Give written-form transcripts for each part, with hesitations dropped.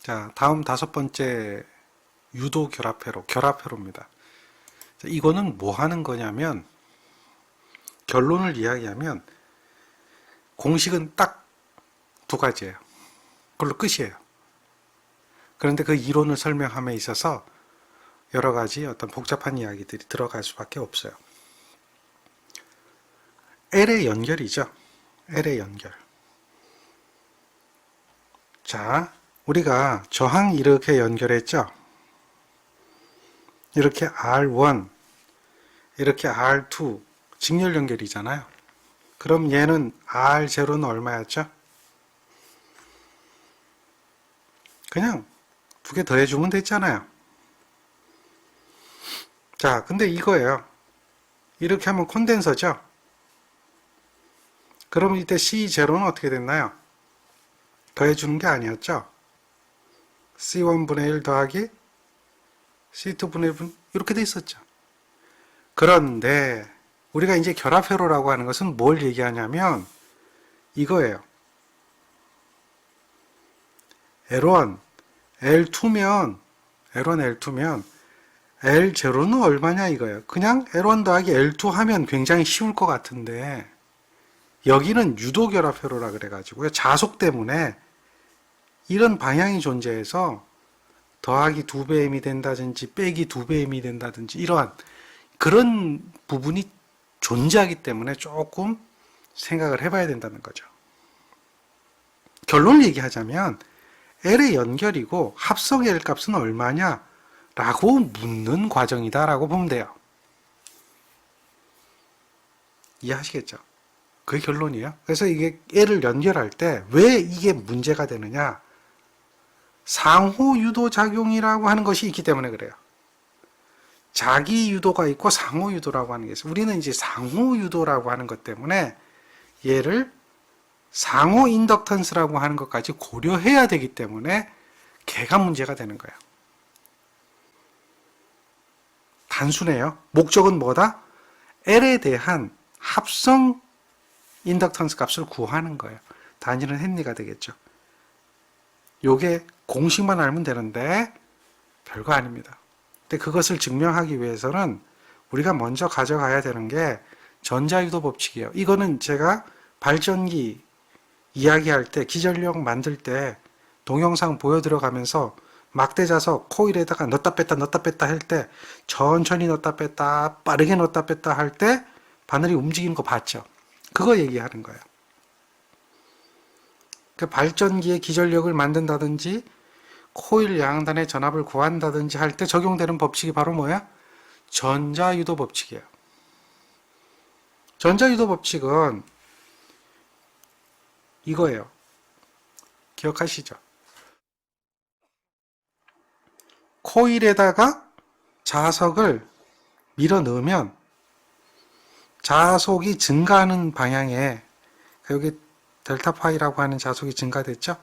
자, 다음 다섯 번째 유도 결합회로, 결합회로입니다. 자, 이거는 뭐 하는 거냐면, 결론을 이야기하면, 공식은 딱 두 가지예요. 그걸로 끝이에요. 그런데 그 이론을 설명함에 있어서 여러 가지 어떤 복잡한 이야기들이 들어갈 수밖에 없어요. L의 연결이죠. L의 연결. 자, 우리가 저항 이렇게 연결했죠. 이렇게 R1, 이렇게 R2, 직렬 연결이잖아요. 그럼 얘는 R0는 얼마였죠? 그냥 두 개 더해주면 됐잖아요. 자, 근데 이거예요. 이렇게 하면 콘덴서죠? 그럼 이때 C0는 어떻게 됐나요? 더해주는 게 아니었죠? C1분의 1 더하기 C2분의 1 이렇게 돼 있었죠. 그런데 우리가 이제 결합회로라고 하는 것은 뭘 얘기하냐면 이거예요. L1, L2면 L0는 얼마냐 이거예요. 그냥 L1 더하기 L2 하면 굉장히 쉬울 것 같은데 여기는 유도결합회로라 그래가지고요. 자속 때문에 이런 방향이 존재해서 더하기 2배의 힘이 된다든지 빼기 2배의 힘이 된다든지 이러한 그런 부분이 존재하기 때문에 조금 생각을 해봐야 된다는 거죠. 결론을 얘기하자면 L의 연결이고 합성 L 값은 얼마냐 라고 묻는 과정이다 라고 보면 돼요. 이해하시겠죠? 그게 결론이에요. 그래서 이게 L을 연결할 때 왜 이게 문제가 되느냐, 상호 유도 작용이라고 하는 것이 있기 때문에 그래요. 자기 유도가 있고 상호 유도라고 하는 게 있어요. 우리는 이제 상호 유도라고 하는 것 때문에 얘를 상호 인덕턴스라고 하는 것까지 고려해야 되기 때문에 걔가 문제가 되는 거예요. 단순해요. 목적은 뭐다? L에 대한 합성 인덕턴스 값을 구하는 거예요. 단위는 헨리가 되겠죠. 요게 공식만 알면 되는데 별거 아닙니다. 근데 그것을 증명하기 위해서는 우리가 먼저 가져가야 되는 게 전자유도 법칙이에요. 이거는 제가 발전기 이야기할 때, 기전력 만들 때 동영상 보여드려가면서 막대자석 코일에다가 넣었다 뺐다 할 때 천천히 넣었다 뺐다 빠르게 넣었다 뺐다 할 때 바늘이 움직이는 거 봤죠? 그거 얘기하는 거예요. 그 발전기의 기전력을 만든다든지 코일 양단의 전압을 구한다든지 할 때 적용되는 법칙이 바로 뭐야? 전자유도 법칙이에요. 전자유도 법칙은 이거예요. 기억하시죠? 코일에다가 자석을 밀어 넣으면 자속이 증가하는 방향에, 여기 델타 파이라고 하는 자속이 증가됐죠?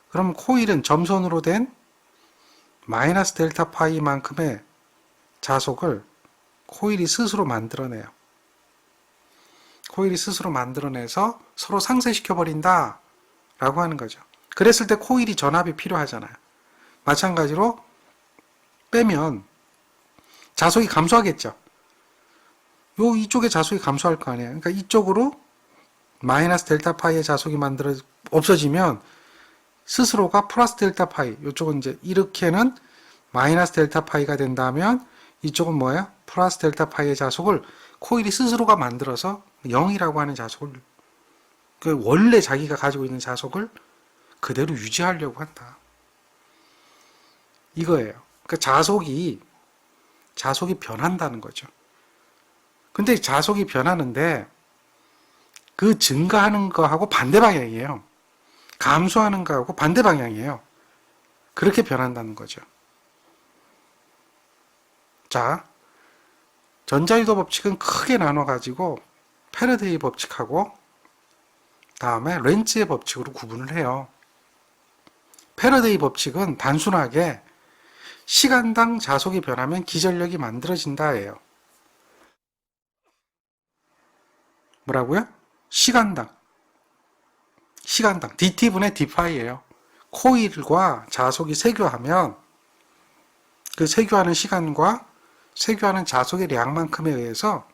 그럼 코일은 점선으로 된 마이너스 델타 파이만큼의 자속을 코일이 스스로 만들어내요. 코일이 스스로 만들어내서 서로 상쇄시켜버린다 라고 하는 거죠. 그랬을 때 코일이 전압이 필요하잖아요. 마찬가지로 빼면 자속이 감소하겠죠. 이쪽에 자속이 감소할 거 아니에요. 그러니까 이쪽으로 마이너스 델타 파이의 자속이 없어지면 스스로가 플러스 델타 파이, 이쪽은 이제 이렇게는 마이너스 델타 파이가 된다면 이쪽은 뭐예요? 플러스 델타 파이의 자속을 코일이 스스로가 만들어서 0이라고 하는 자속을, 원래 자기가 가지고 있는 자속을 그대로 유지하려고 한다. 이거예요. 그러니까 자속이 변한다는 거죠. 근데 자속이 변하는데 그 증가하는 거하고 반대 방향이에요. 감소하는 거하고 반대 방향이에요. 그렇게 변한다는 거죠. 자, 전자유도 법칙은 크게 나눠가지고 패러데이 법칙하고 다음에 렌츠의 법칙으로 구분을 해요. 패러데이 법칙은 단순하게 시간당 자속이 변하면 기전력이 만들어진다예요. 뭐라고요? 시간당 dt분의 d파이예요. 코일과 자속이 세교하면 그 세교하는 시간과 세교하는 자속의 량만큼에 의해서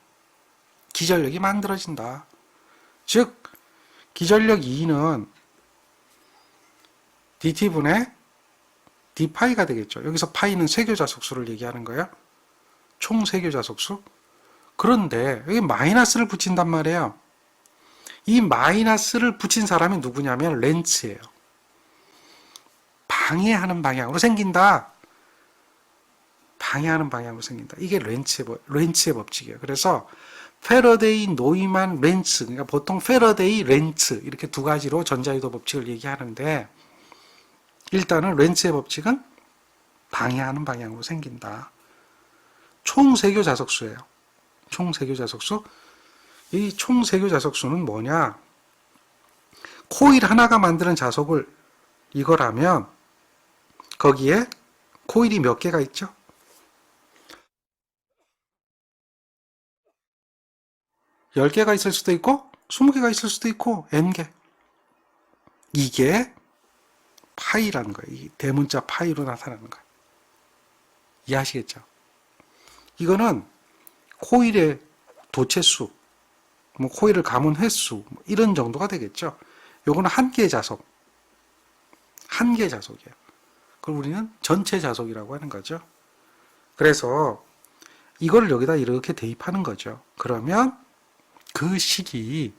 기전력이 만들어진다. 즉 기전력 E는 dt분의 d파이가 되겠죠. 여기서 파이는 세교자속수를 얘기하는 거예요. 총 세교자속수. 그런데 여기 마이너스를 붙인단 말이에요. 이 마이너스를 붙인 사람이 누구냐면 렌츠예요. 방해하는 방향으로 생긴다. 방해하는 방향으로 생긴다. 이게 렌츠의 법칙이에요. 그래서 패러데이, 노이만, 렌츠. 그러니까 보통 패러데이, 렌츠 이렇게 두 가지로 전자유도 법칙을 얘기하는데 일단은 렌츠의 법칙은 방해하는 방향으로 생긴다. 총세교 자속수예요. 총세교 자속수. 이 총세교 자속수는 뭐냐? 코일 하나가 만드는 자속을 이거라면 거기에 코일이 몇 개가 있죠? 10개가 있을 수도 있고 20개가 있을 수도 있고 n개. 이게 파이라는 거예요. 이 대문자 파이로 나타나는 거예요. 이해하시겠죠? 이거는 코일의 도체수, 뭐 코일을 감은 횟수 뭐 이런 정도가 되겠죠. 요거는 한 개의 자속. 한 개의 자속이에요. 그걸 우리는 전체 자속이라고 하는 거죠. 그래서 이걸 여기다 이렇게 대입하는 거죠. 그러면 그 식이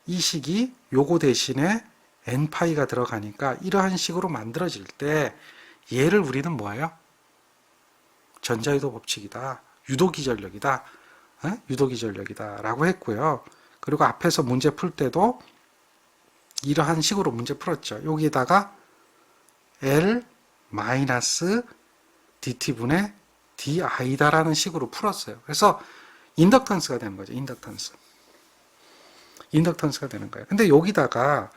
이 식이 요거 대신에 n파이가 들어가니까 이러한 식으로 만들어질 때 얘를 우리는 뭐예요? 전자유도 법칙이다. 유도기전력이다. 유도기전력이다. 라고 했고요. 그리고 앞에서 문제 풀 때도 이러한 식으로 문제 풀었죠. 여기에다가 L dt분의 di다라는 식으로 풀었어요. 그래서 인덕턴스가 되는 거죠. 인덕턴스가 되는 거예요. 근데 여기다가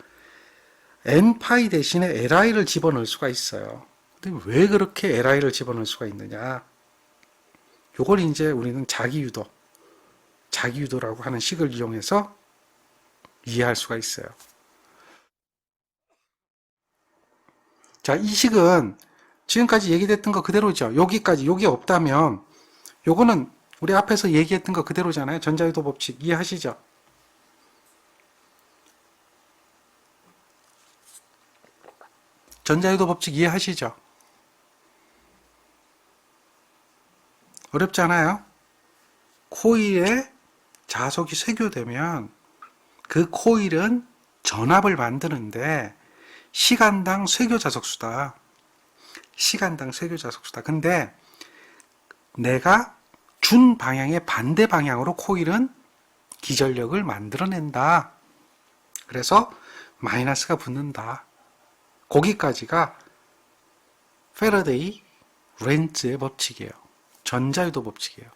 n파이 대신에 li를 집어넣을 수가 있어요. 근데 왜 그렇게 li를 집어넣을 수가 있느냐? 요걸 이제 우리는 자기유도라고 하는 식을 이용해서 이해할 수가 있어요. 자, 이 식은 지금까지 얘기됐던 거 그대로죠. 여기까지, 여기 없다면 요거는 우리 앞에서 얘기했던 거 그대로잖아요. 전자유도 법칙 이해하시죠? 전자유도 법칙 이해하시죠? 어렵지 않아요? 코일에 자속이 쇄교되면 그 코일은 전압을 만드는데 시간당 쇄교자속수다. 시간당 쇄교자속수다. 근데 내가 준 방향의 반대 방향으로 코일은 기전력을 만들어낸다. 그래서 마이너스가 붙는다. 거기까지가 패러데이 렌츠의 법칙이에요. 전자유도 법칙이에요.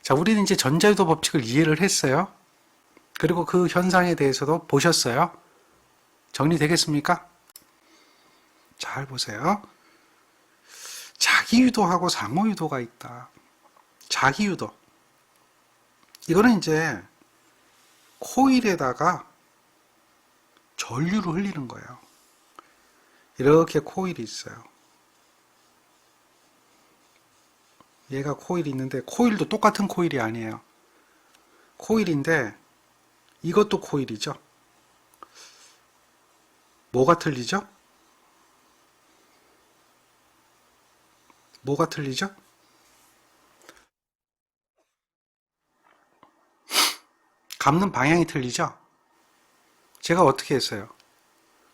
자, 우리는 이제 전자유도 법칙을 이해를 했어요. 그리고 그 현상에 대해서도 보셨어요. 정리되겠습니까? 잘 보세요. 자기유도하고 상호유도가 있다. 자기유도. 이거는 이제 코일에다가 전류를 흘리는 거예요. 이렇게 코일이 있어요. 얘가 코일이 있는데 코일도 똑같은 코일이 아니에요. 코일인데 이것도 코일이죠. 뭐가 틀리죠? 뭐가 틀리죠? 감는 방향이 틀리죠? 제가 어떻게 했어요?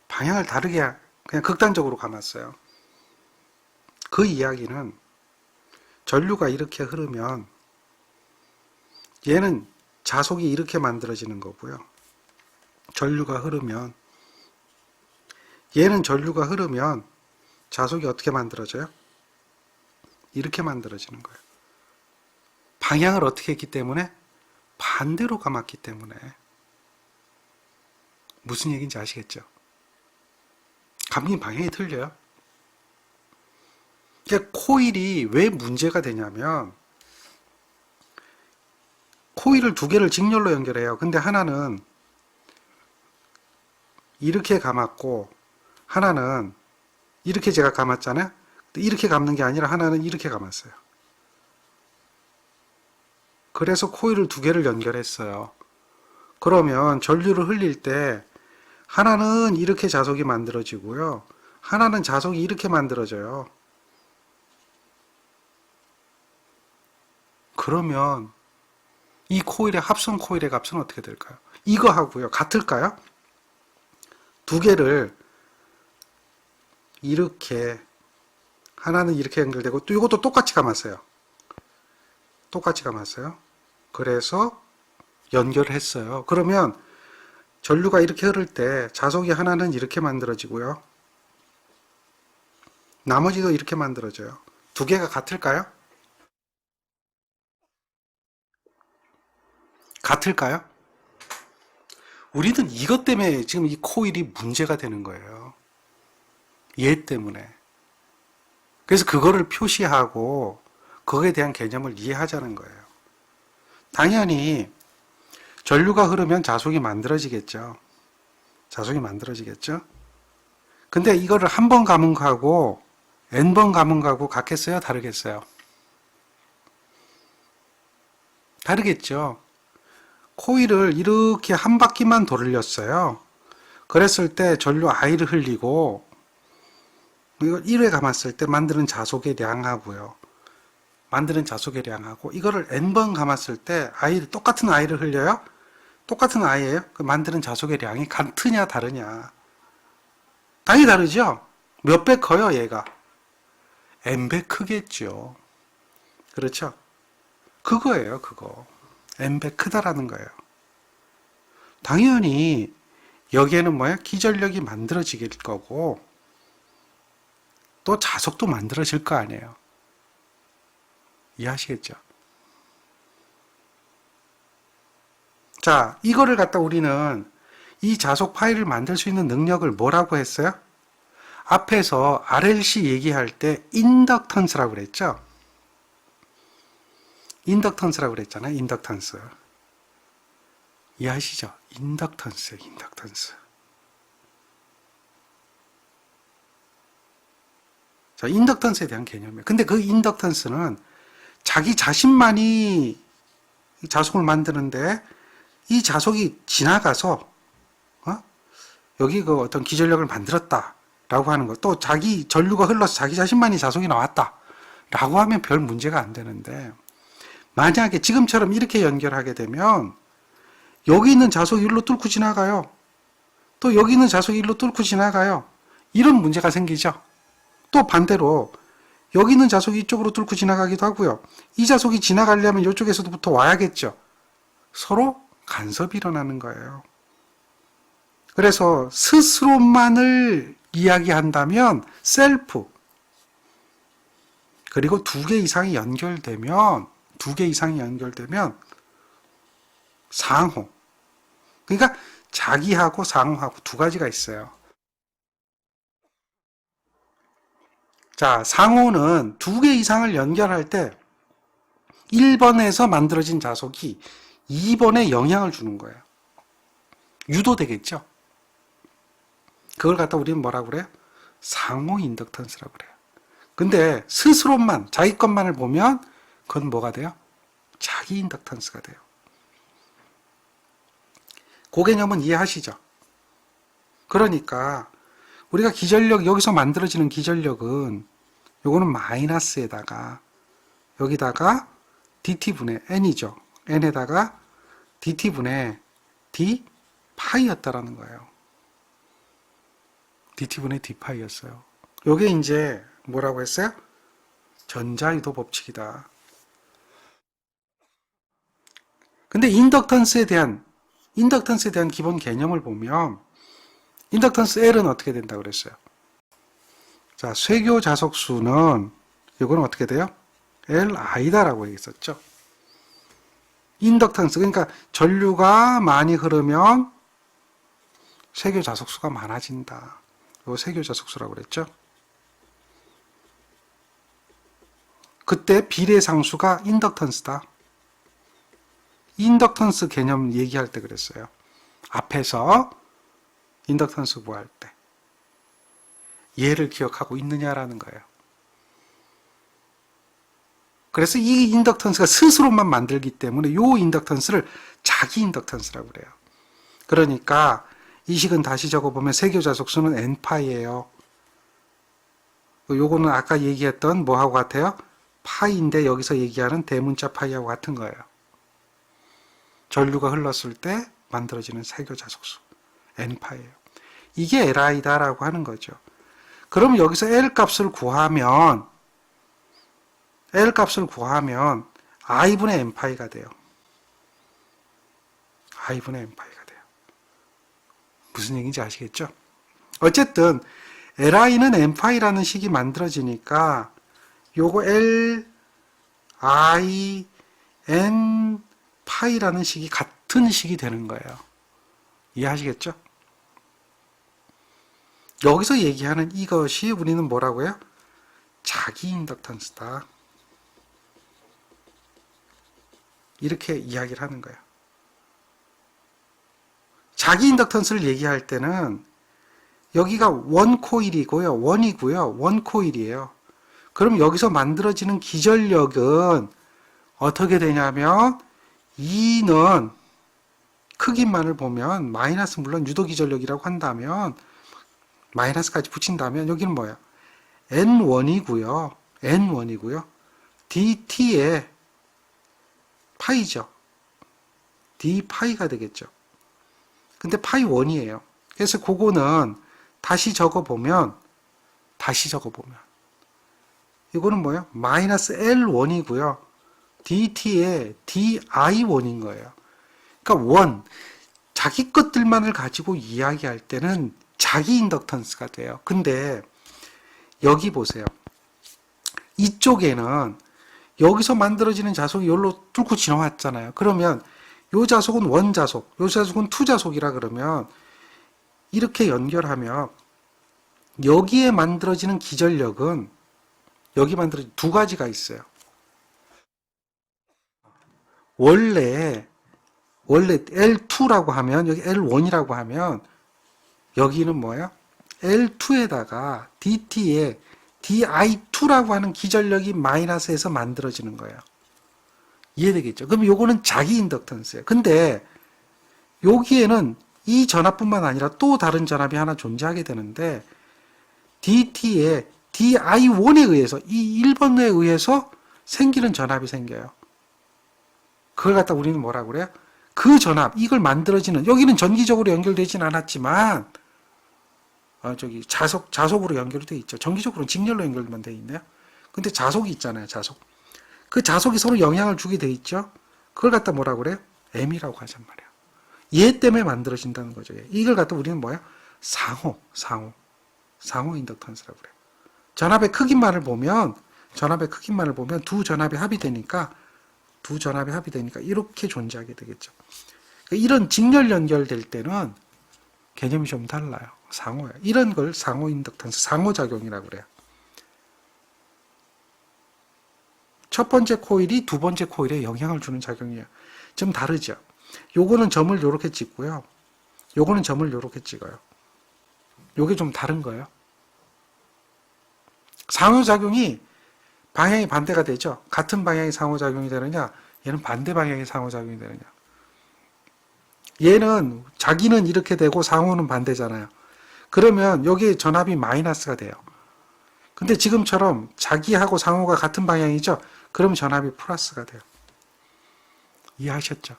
방향을 다르게 그냥 극단적으로 감았어요. 그 이야기는 전류가 이렇게 흐르면 얘는 자속이 이렇게 만들어지는 거고요. 전류가 흐르면 얘는 전류가 흐르면 자속이 어떻게 만들어져요? 이렇게 만들어지는 거예요. 방향을 어떻게 했기 때문에? 반대로 감았기 때문에. 무슨 얘기인지 아시겠죠? 감긴 방향이 틀려요. 그러니까 코일이 왜 문제가 되냐면 코일을 두 개를 직렬로 연결해요. 근데 하나는 이렇게 감았고 하나는 이렇게 제가 감았잖아요. 이렇게 감는 게 아니라 하나는 이렇게 감았어요. 그래서 코일을 두 개를 연결했어요. 그러면 전류를 흘릴 때 하나는 이렇게 자석이 만들어지고요. 하나는 자석이 이렇게 만들어져요. 그러면 이 코일의 합성 코일의 값은 어떻게 될까요? 이거 하고요. 같을까요? 두 개를 이렇게 하나는 이렇게 연결되고 또 이것도 똑같이 감았어요. 똑같이 감았어요. 그래서 연결을 했어요. 그러면 전류가 이렇게 흐를 때 자석이 하나는 이렇게 만들어지고요. 나머지도 이렇게 만들어져요. 두 개가 같을까요? 같을까요? 우리는 이것 때문에 지금 이 코일이 문제가 되는 거예요. 얘 때문에. 그래서 그거를 표시하고 거기에 대한 개념을 이해하자는 거예요. 당연히 전류가 흐르면 자석이 만들어지겠죠. 자석이 만들어지겠죠. 근데 이거를 한 번 감은 거하고 n번 감은 거하고 같겠어요? 다르겠어요? 다르겠죠. 코일을 이렇게 한 바퀴만 돌렸어요. 그랬을 때 전류 I를 흘리고 이걸 1회 감았을 때 만드는 자석의 량하고요. 만드는 자석의 량하고 이거를 n번 감았을 때 똑같은 I를 흘려요? 똑같은 I예요? 그 만드는 자석의 량이 같으냐 다르냐? 당연히 다르죠? 몇 배 커요 얘가? n배 크겠죠. 그렇죠? 그거예요 그거. n배 크다라는 거예요. 당연히 여기에는 뭐야? 기전력이 만들어질 거고 또 자석도 만들어질 거 아니에요. 이해하시겠죠? 자, 이거를 갖다 우리는 이 자석 파일을 만들 수 있는 능력을 뭐라고 했어요? 앞에서 RLC 얘기할 때 인덕턴스라고 그랬죠? 인덕턴스라고 그랬잖아요. 인덕턴스. 이해하시죠? 인덕턴스예요. 인덕턴스. 자, 인덕턴스에 대한 개념이에요. 근데 그 인덕턴스는 자기 자신만이 자석을 만드는데 이 자석이 지나가서 여기 그 어떤 기전력을 만들었다라고 하는 거, 또 자기 전류가 흘러서 자기 자신만이 자석이 나왔다라고 하면 별 문제가 안 되는데 만약에 지금처럼 이렇게 연결하게 되면 여기 있는 자석이 일로 뚫고 지나가요. 또 여기 있는 자석이 일로 뚫고 지나가요. 이런 문제가 생기죠. 또 반대로 여기 있는 자석이 이쪽으로 뚫고 지나가기도 하고요. 이 자석이 지나가려면 이쪽에서부터 와야겠죠. 서로 간섭이 일어나는 거예요. 그래서 스스로만을 이야기한다면 셀프, 그리고 두 개 이상이 연결되면 상호. 그러니까 자기하고 상호하고 두 가지가 있어요. 자, 상호는 두 개 이상을 연결할 때 1번에서 만들어진 자석이 2번에 영향을 주는 거예요. 유도되겠죠? 그걸 갖다 우리는 뭐라고 그래요? 상호 인덕턴스라고 그래요. 근데 스스로만, 자기 것만을 보면 그건 뭐가 돼요? 자기 인덕턴스가 돼요. 그 개념은 이해하시죠? 그러니까 우리가 기전력, 여기서 만들어지는 기전력은 요거는 마이너스에다가 여기다가 dt분의 n이죠. n에다가 dt분의 d 파이였다라는 거예요. dt분의 d 파이였어요. 요게 이제 뭐라고 했어요? 전자유도 법칙이다. 근데 인덕턴스에 대한 기본 개념을 보면 인덕턴스 L은 어떻게 된다고 그랬어요? 자, 쇠교 자석수는 이거는 어떻게 돼요? Li다라고 얘기했었죠. 인덕턴스, 그러니까 전류가 많이 흐르면 쇠교 자석수가 많아진다. 이거 쇠교 자석수라고 그랬죠. 그때 비례상수가 인덕턴스다. 인덕턴스 개념 얘기할 때 그랬어요. 앞에서 인덕턴스 구할 때. 얘를 기억하고 있느냐라는 거예요. 그래서 이 인덕턴스가 스스로만 만들기 때문에 이 인덕턴스를 자기 인덕턴스라고 그래요. 그러니까 이 식은 다시 적어보면 세교자속수는 n파이예요. 요거는 아까 얘기했던 뭐하고 같아요? 파이인데 여기서 얘기하는 대문자 파이하고 같은 거예요. 전류가 흘렀을 때 만들어지는 세교자속수 n파이예요. 이게 li다라고 하는 거죠. 그럼 여기서 L 값을 구하면 I분의 n파이가 돼요. I분의 n파이가 돼요. 무슨 얘기인지 아시겠죠? 어쨌든 Li는 n파이라는 식이 만들어지니까 요거 L, I, N, 파이라는 식이 같은 식이 되는 거예요. 이해하시겠죠? 여기서 얘기하는 이것이 우리는 뭐라고요? 자기 인덕턴스다. 이렇게 이야기를 하는 거예요. 자기 인덕턴스를 얘기할 때는 여기가 원코일이고요. 원이고요. 원코일이에요. 그럼 여기서 만들어지는 기전력은 어떻게 되냐면 2는 크기만을 보면 마이너스 물론 유도기전력이라고 한다면 마이너스까지 붙인다면 여기는 뭐예요? N1이고요. N1이고요. DT의 파이죠. D 파이가 되겠죠. 근데 파이 1이에요. 그래서 그거는 다시 적어보면 이거는 뭐예요? 마이너스 L1이고요. DT의 DI1인 거예요. 그러니까 자기 것들만을 가지고 이야기할 때는 자기 인덕턴스가 돼요. 근데 여기 보세요. 이쪽에는 여기서 만들어지는 자속이 여기로 뚫고 지나왔잖아요. 그러면 요 자속은 원자속, 요 자속은 투자속이라 그러면 이렇게 연결하면 여기에 만들어지는 기전력은 여기 만들어진 두 가지가 있어요. 원래 L2라고 하면 여기 L1이라고 하면 여기는 뭐예요? L2에다가 DT에 DI2라고 하는 기전력이 마이너스에서 만들어지는 거예요. 이해되겠죠? 그럼 요거는 자기 인덕턴스예요. 근데 여기에는 이 전압뿐만 아니라 또 다른 전압이 하나 존재하게 되는데 DT의 DI1에 의해서 이 1번에 의해서 생기는 전압이 생겨요. 그걸 갖다 우리는 뭐라고 그래요? 그 전압, 이걸 만들어지는 여기는 전기적으로 연결되진 않았지만 자속으로 연결이 돼 있죠. 전기적으로는 직렬로 연결만 돼 있네요. 근데 자속이 있잖아요. 자속. 그 자속이 서로 영향을 주게 돼 있죠. 그걸 갖다 뭐라고 그래요? M이라고 하단 말이에요. 얘 때문에 만들어진다는 거죠. 이걸 갖다 우리는 뭐야? 상호 인덕턴스라고 그래요. 전압의 크기만을 보면 두 전압이 합이 되니까 이렇게 존재하게 되겠죠. 이런 직렬 연결될 때는 개념이 좀 달라요. 상호예요. 이런 걸 상호 인덕턴스, 상호작용이라고 그래요. 첫 번째 코일이 두 번째 코일에 영향을 주는 작용이에요. 좀 다르죠. 요거는 점을 이렇게 찍고요. 요거는 점을 이렇게 찍어요. 요게 좀 다른 거예요. 상호작용이 방향이 반대가 되죠. 같은 방향의 상호작용이 되느냐, 얘는 반대 방향의 상호작용이 되느냐. 얘는 자기는 이렇게 되고 상호는 반대잖아요. 그러면 여기 전압이 마이너스가 돼요. 근데 지금처럼 자기하고 상호가 같은 방향이죠. 그럼 전압이 플러스가 돼요. 이해하셨죠?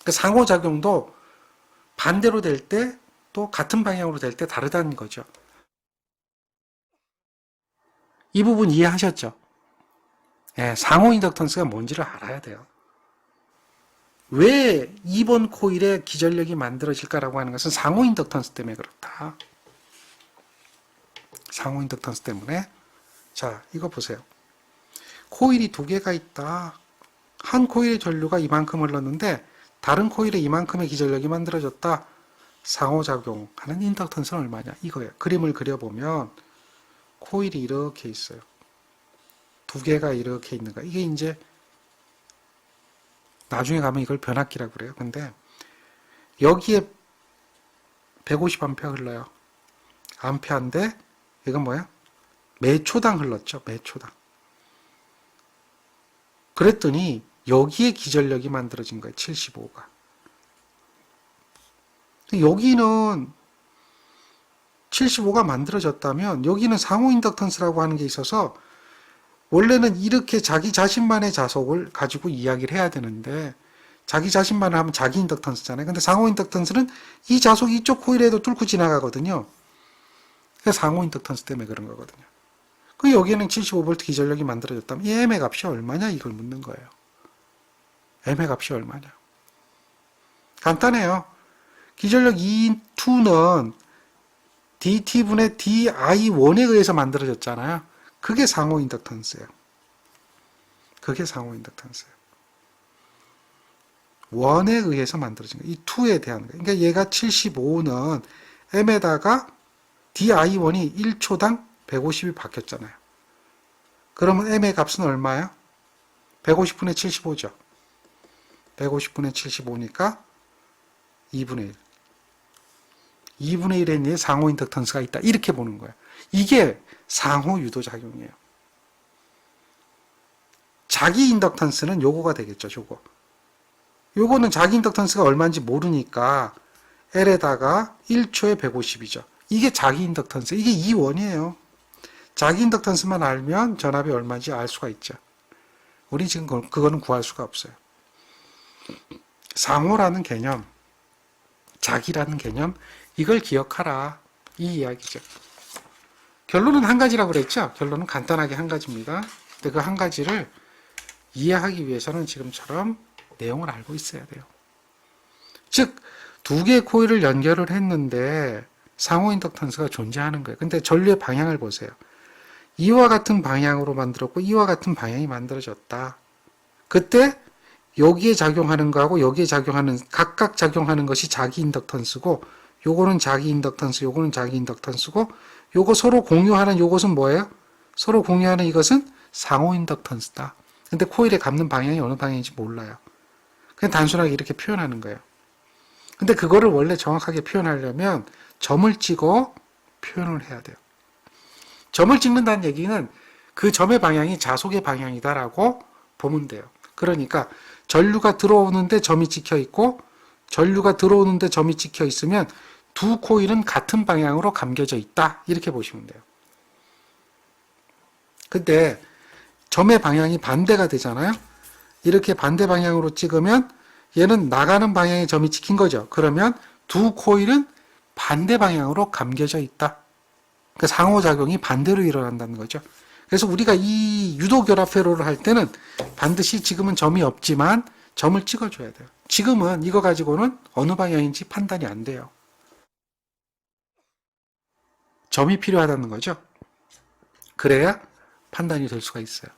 그 상호작용도 반대로 될 때 또 같은 방향으로 될 때 다르다는 거죠. 이 부분 이해하셨죠? 예, 상호 인덕턴스가 뭔지를 알아야 돼요. 왜 2번 코일에 기전력이 만들어질까라고 하는 것은 상호 인덕턴스 때문에 그렇다. 상호 인덕턴스 때문에. 자, 이거 보세요. 코일이 두 개가 있다. 한 코일의 전류가 이만큼 흘렀는데 다른 코일에 이만큼의 기전력이 만들어졌다. 상호작용하는 인덕턴스는 얼마냐? 이거예요. 그림을 그려보면 코일이 이렇게 있어요. 두 개가 이렇게 있는 거. 이게 이제 나중에 가면 이걸 변압기라고 그래요. 근데 여기에 150A 흘러요. 암페어인데 이건 뭐야? 매초당 흘렀죠. 매초당. 그랬더니 여기에 기전력이 만들어진 거예요. 75가. 여기는 75가 만들어졌다면 여기는 상호 인덕턴스라고 하는 게 있어서 원래는 이렇게 자기 자신만의 자속을 가지고 이야기를 해야 되는데 자기 자신만을 하면 자기 인덕턴스잖아요. 근데 상호 인덕턴스는 이 자속이 이쪽 코일에도 뚫고 지나가거든요. 그래서 상호 인덕턴스 때문에 그런 거거든요. 그 여기에는 75V 기전력이 만들어졌다면 이 M의 값이 얼마냐 이걸 묻는 거예요. M의 값이 얼마냐. 간단해요. 기전력 E2는 DT분의 DI1에 의해서 만들어졌잖아요. 그게 상호 인덕턴스예요. 그게 상호 인덕턴스예요. 1에 의해서 만들어진 거예요. 이 2에 대한 거예요. 그러니까 얘가 75는 M에다가 DI1이 1초당 150이 바뀌었잖아요. 그러면 M의 값은 얼마예요? 150분의 75죠. 150분의 75니까 2분의 1. 2분의 1에 의해 상호 인덕턴스가 있다. 이렇게 보는 거예요. 이게 상호 유도작용이에요. 자기 인덕턴스는 요거가 되겠죠. 요거는 자기 인덕턴스가 얼마인지 모르니까 L에다가 1초에 150이죠. 이게 자기 인덕턴스. 이게 E1이에요. 자기 인덕턴스만 알면 전압이 얼마인지 알 수가 있죠. 우리 지금 그거는 구할 수가 없어요. 상호라는 개념, 자기라는 개념, 이걸 기억하라. 이 이야기죠. 결론은 한 가지라고 그랬죠? 결론은 간단하게 한 가지입니다. 근데 그 한 가지를 이해하기 위해서는 지금처럼 내용을 알고 있어야 돼요. 즉, 두 개의 코일을 연결을 했는데 상호 인덕턴스가 존재하는 거예요. 근데 전류의 방향을 보세요. 이와 같은 방향으로 만들었고 이와 같은 방향이 만들어졌다. 그때 여기에 작용하는 거하고 여기에 작용하는 각각 작용하는 것이 자기 인덕턴스고 요거는 자기 인덕턴스, 요거는 자기 인덕턴스고 요거 서로 공유하는 요것은 뭐예요? 서로 공유하는 이것은 상호 인덕턴스다. 근데 코일에 감는 방향이 어느 방향인지 몰라요. 그냥 단순하게 이렇게 표현하는 거예요. 근데 그거를 원래 정확하게 표현하려면 점을 찍어 표현을 해야 돼요. 점을 찍는다는 얘기는 그 점의 방향이 자속의 방향이다라고 보면 돼요. 그러니까 전류가 들어오는데 점이 찍혀 있고 전류가 들어오는데 점이 찍혀 있으면 두 코일은 같은 방향으로 감겨져 있다. 이렇게 보시면 돼요. 근데 점의 방향이 반대가 되잖아요. 이렇게 반대 방향으로 찍으면 얘는 나가는 방향에 점이 찍힌 거죠. 그러면 두 코일은 반대 방향으로 감겨져 있다. 그러니까 상호작용이 반대로 일어난다는 거죠. 그래서 우리가 이 유도결합 회로를 할 때는 반드시 지금은 점이 없지만 점을 찍어줘야 돼요. 지금은 이거 가지고는 어느 방향인지 판단이 안 돼요. 점이 필요하다는 거죠. 그래야 판단이 될 수가 있어요.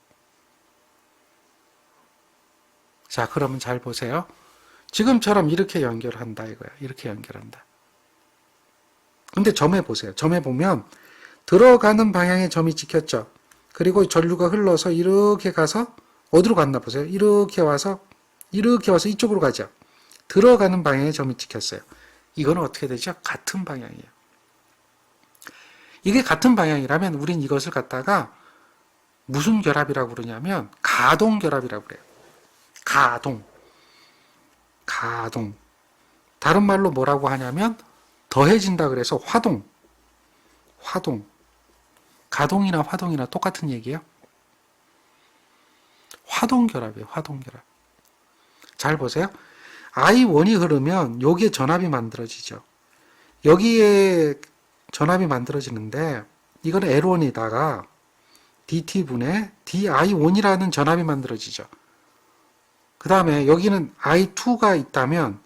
자, 그러면 잘 보세요. 지금처럼 이렇게 연결한다 이거야. 이렇게 연결한다. 근데 점에 보세요. 점에 보면 들어가는 방향에 점이 찍혔죠. 그리고 전류가 흘러서 이렇게 가서 어디로 갔나 보세요. 이렇게 와서 이쪽으로 가죠. 들어가는 방향에 점이 찍혔어요. 이거는 어떻게 되죠? 같은 방향이에요. 이게 같은 방향이라면 우린 이것을 갖다가 무슨 결합이라고 그러냐면 가동 결합이라고 그래요. 가동. 다른 말로 뭐라고 하냐면 더해진다 그래서 화동. 가동이나 화동이나 똑같은 얘기예요. 화동결합이에요. 화동결합. 잘 보세요. I1이 흐르면 여기에 전압이 만들어지죠. 여기에 전압이 만들어지는데 이거는 L1에다가 DT분의 DI1이라는 전압이 만들어지죠. 그 다음에 여기는 I2가 있다면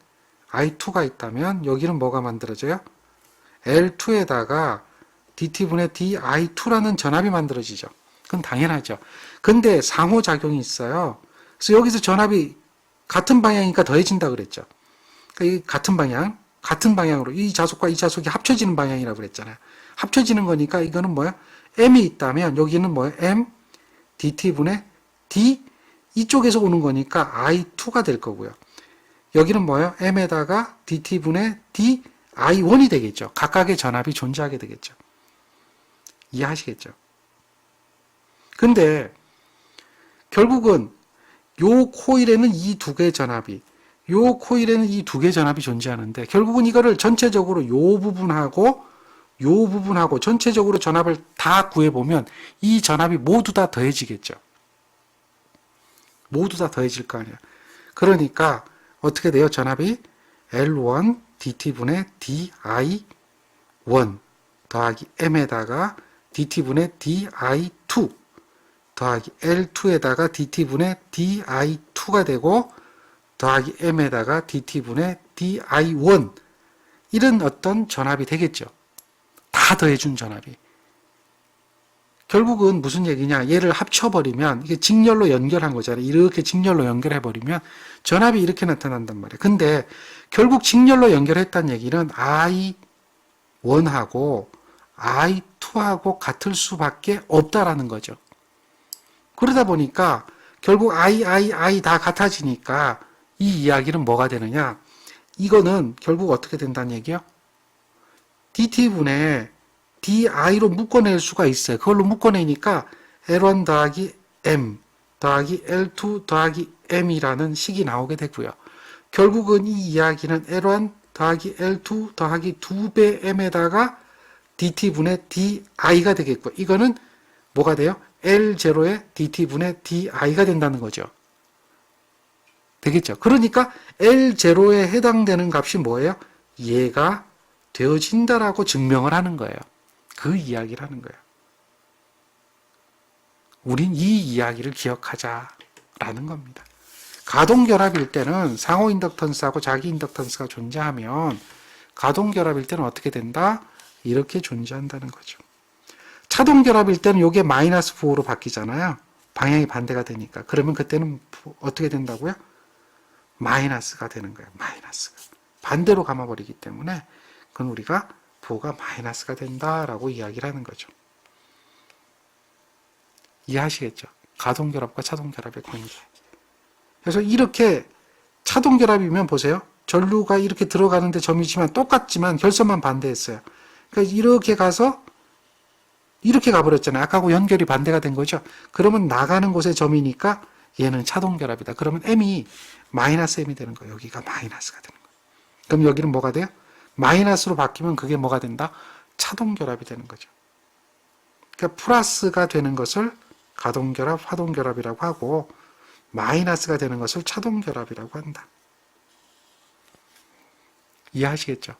여기는 뭐가 만들어져요? L2에다가 DT분의 DI2라는 전압이 만들어지죠. 그건 당연하죠. 근데 상호작용이 있어요. 그래서 여기서 전압이 같은 방향이니까 더해진다 그랬죠. 그러니까 이 같은 방향으로 이 자속과 이 자속이 합쳐지는 방향이라고 그랬잖아요. 합쳐지는 거니까 이거는 뭐야? M이 있다면 여기는 뭐야? M DT분의 D 이쪽에서 오는 거니까 I2가 될 거고요. 여기는 뭐예요? M에다가 DT분의 D I1이 되겠죠. 각각의 전압이 존재하게 되겠죠. 이해하시겠죠? 근데 결국은 요 코일에는 이 두 개의 전압이, 요 코일에는 이 두 개의 전압이 존재하는데 결국은 이거를 전체적으로 요 부분하고 전체적으로 전압을 다 구해보면 이 전압이 모두 다 더해지겠죠. 모두 다 더해질 거 아니야. 그러니까 어떻게 돼요? 전압이 L1 dt분의 di1 더하기 m에다가 dt분의 di2 더하기 L2에다가 dt분의 di2가 되고 더하기 m에다가 dt분의 di1 이런 어떤 전압이 되겠죠. 다 더해준 전압이. 결국은 무슨 얘기냐? 얘를 합쳐버리면 이게 직렬로 연결한 거잖아요. 이렇게 직렬로 연결해버리면 전압이 이렇게 나타난단 말이에요. 근데 결국 직렬로 연결했다는 얘기는 I1하고 I2하고 같을 수밖에 없다라는 거죠. 그러다 보니까 결국 I 다 같아지니까 이 이야기는 뭐가 되느냐? 이거는 결국 어떻게 된다는 얘기요? dt분의 di로 묶어낼 수가 있어요. 그걸로 묶어내니까 L1 더하기 m 더하기 L2 더하기 m이라는 식이 나오게 되고요. 결국은 이 이야기는 L1 더하기 L2 더하기 2배 m에다가 dt분의 di가 되겠고 이거는 뭐가 돼요? L0의 dt분의 di가 된다는 거죠. 되겠죠? 그러니까 L0에 해당되는 값이 뭐예요? 얘가 되어진다라고 증명을 하는 거예요. 그 이야기를 하는 거예요. 우린 이 이야기를 기억하자라는 겁니다. 가동결합일 때는 상호 인덕턴스하고 자기 인덕턴스가 존재하면 가동결합일 때는 어떻게 된다? 이렇게 존재한다는 거죠. 차동결합일 때는 이게 마이너스 부호로 바뀌잖아요. 방향이 반대가 되니까. 그러면 그때는 어떻게 된다고요? 마이너스가 되는 거예요. 마이너스가. 반대로 감아버리기 때문에 그건 우리가 부호가 마이너스가 된다라고 이야기를 하는 거죠. 이해하시겠죠? 가동결합과 차동결합의 관계. 그래서 이렇게 차동결합이면 보세요. 전류가 이렇게 들어가는데 점이지만 똑같지만 결선만 반대했어요. 그러니까 이렇게 가서 이렇게 가버렸잖아요. 아까하고 연결이 반대가 된 거죠. 그러면 나가는 곳에 점이니까 얘는 차동결합이다. 그러면 M이 마이너스 M이 되는 거예요. 여기가 마이너스가 되는 거예요. 그럼 여기는 뭐가 돼요? 마이너스로 바뀌면 그게 뭐가 된다? 차동결합이 되는 거죠. 그러니까 플러스가 되는 것을 가동결합, 화동결합이라고 하고 마이너스가 되는 것을 차동결합이라고 한다. 이해하시겠죠?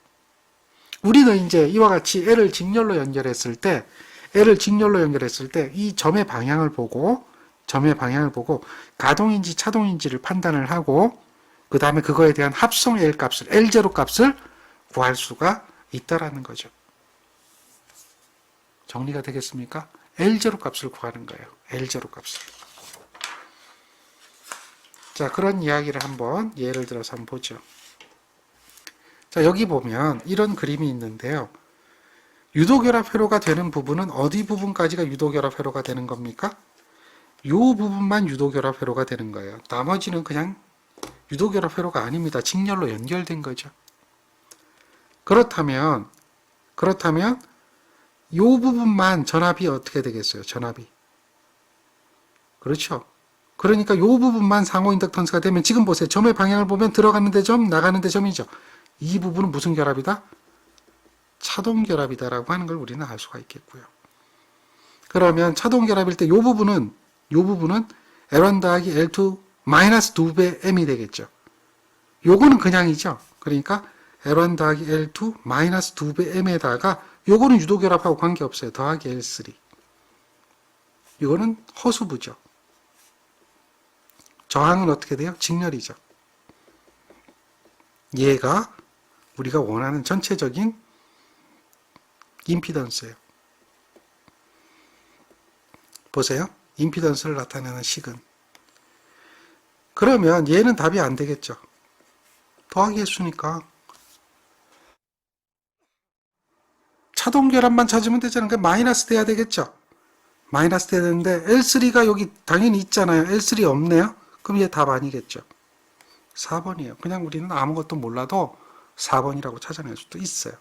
우리는 이제 이와 같이 L을 직렬로 연결했을 때 이 점의 방향을 보고 가동인지 차동인지를 판단을 하고 그 다음에 그거에 대한 합성 L 값을 L0 값을 구할 수가 있다라는 거죠. 정리가 되겠습니까? L0 값을 구하는 거예요. L0 값을. 자, 그런 이야기를 한번 예를 들어서 한번 보죠. 자, 여기 보면 이런 그림이 있는데요. 유도결합 회로가 되는 부분은 어디 부분까지가 유도결합 회로가 되는 겁니까? 이 부분만 유도결합 회로가 되는 거예요. 나머지는 그냥 유도결합 회로가 아닙니다. 직렬로 연결된 거죠. 그렇다면 이 부분만 전압이 어떻게 되겠어요? 전압이. 그렇죠. 그러니까 이 부분만 상호 인덕턴스가 되면 지금 보세요. 점의 방향을 보면 들어가는데 점, 나가는데 점이죠. 이 부분은 무슨 결합이다? 차동결합이다라고 하는 걸 우리는 알 수가 있겠고요. 그러면 차동결합일 때 이 부분은 L1 더하기 L2 마이너스 2배 M이 되겠죠. 요거는 그냥이죠. 그러니까 L1 더하기 L2 마이너스 2배 M에다가 요거는 유도결합하고 관계없어요. 더하기 L3. 이거는 허수부죠. 저항은 어떻게 돼요? 직렬이죠. 얘가 우리가 원하는 전체적인 임피던스예요. 보세요. 임피던스를 나타내는 식은. 그러면 얘는 답이 안 되겠죠. 더하기 횟수니까. 차동결합만 찾으면 되잖아요. 그러니까 마이너스 돼야 되겠죠. 마이너스 돼야 되는데 L3가 여기 당연히 있잖아요. L3 없네요. 그럼 얘 답 아니겠죠. 4번이에요. 그냥 우리는 아무것도 몰라도 4번이라고 찾아낼 수도 있어요.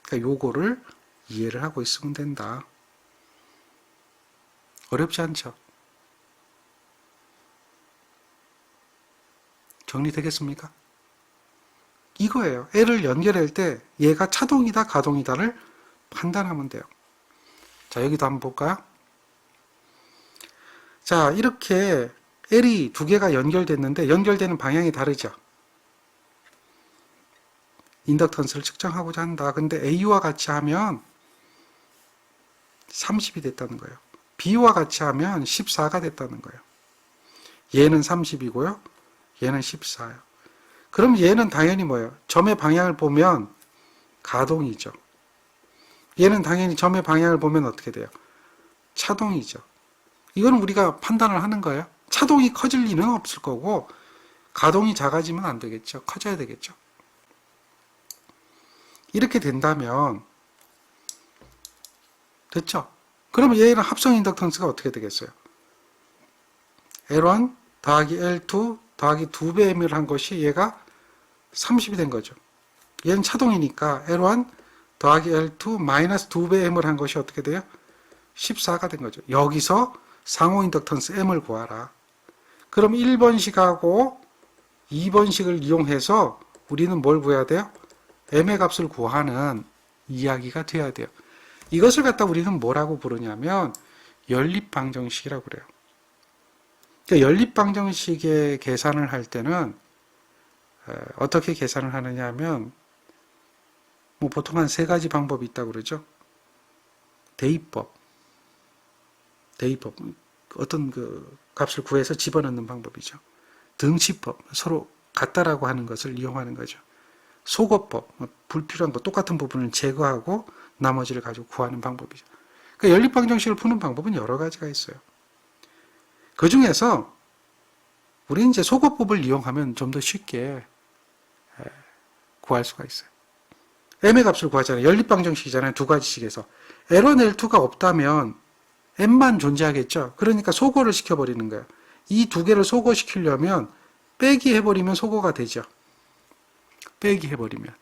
그러니까 요거를 이해를 하고 있으면 된다. 어렵지 않죠? 정리되겠습니까? 이거예요. L을 연결할 때 얘가 차동이다 가동이다를 판단하면 돼요. 자, 여기도 한번 볼까요? 자, 이렇게 L이 두 개가 연결됐는데 연결되는 방향이 다르죠. 인덕턴스를 측정하고자 한다. 근데 A와 같이 하면 30이 됐다는 거예요. B와 같이 하면 14가 됐다는 거예요. 얘는 30이고요. 얘는 14예요. 그럼 얘는 당연히 뭐예요? 점의 방향을 보면 가동이죠. 얘는 당연히 점의 방향을 보면 어떻게 돼요? 차동이죠. 이건 우리가 판단을 하는 거예요. 차동이 커질 리는 없을 거고 가동이 작아지면 안 되겠죠. 커져야 되겠죠. 이렇게 된다면 됐죠? 그러면 얘는 합성 인덕턴스가 어떻게 되겠어요? L1 더하기 L2 더하기 2배 M을 한 것이 얘가 30이 된 거죠. 얘는 차동이니까 L1 더하기 L2 마이너스 2배 M을 한 것이 어떻게 돼요? 14가 된 거죠. 여기서 상호 인덕턴스 M을 구하라. 그럼 1번식하고 2번식을 이용해서 우리는 뭘 구해야 돼요? M의 값을 구하는 이야기가 돼야 돼요. 이것을 갖다 우리는 뭐라고 부르냐면 연립방정식이라고 그래요. 그러니까 연립방정식의 계산을 할 때는 어떻게 계산을 하느냐 하면 뭐 보통 한 세 가지 방법이 있다고 그러죠. 대입법. 어떤 그 값을 구해서 집어넣는 방법이죠. 등치법. 서로 같다라고 하는 것을 이용하는 거죠. 소거법. 불필요한 거 똑같은 부분을 제거하고 나머지를 가지고 구하는 방법이죠. 그러니까 연립방정식을 푸는 방법은 여러 가지가 있어요. 그 중에서 우리는 이제 소거법을 이용하면 좀 더 쉽게 구할 수가 있어요. M의 값을 구하잖아요. 연립방정식이잖아요. 두 가지씩에서. L1, L2가 없다면 M만 존재하겠죠. 그러니까 소거를 시켜버리는 거예요. 이 두 개를 소거시키려면 빼기 해버리면 소거가 되죠. 빼기 해버리면.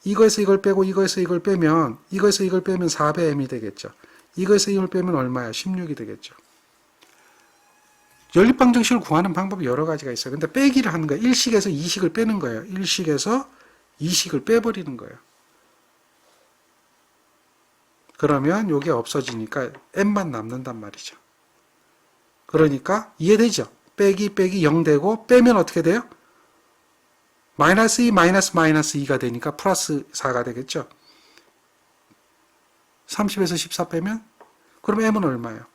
이거에서 이걸 빼고 이거에서 이걸 빼면 4배 M이 되겠죠. 이거에서 이걸 빼면 얼마야? 16이 되겠죠. 연립방정식을 구하는 방법이 여러 가지가 있어요. 근데 빼기를 하는 거예요. 1식에서 2식을 빼는 거예요. 1식에서 2식을 빼버리는 거예요. 그러면 이게 없어지니까 M만 남는단 말이죠. 그러니까 이해되죠? 빼기 0 되고 빼면 어떻게 돼요? 마이너스 2 마이너스 2가 되니까 플러스 4가 되겠죠. 30에서 14 빼면 그럼 M은 얼마예요?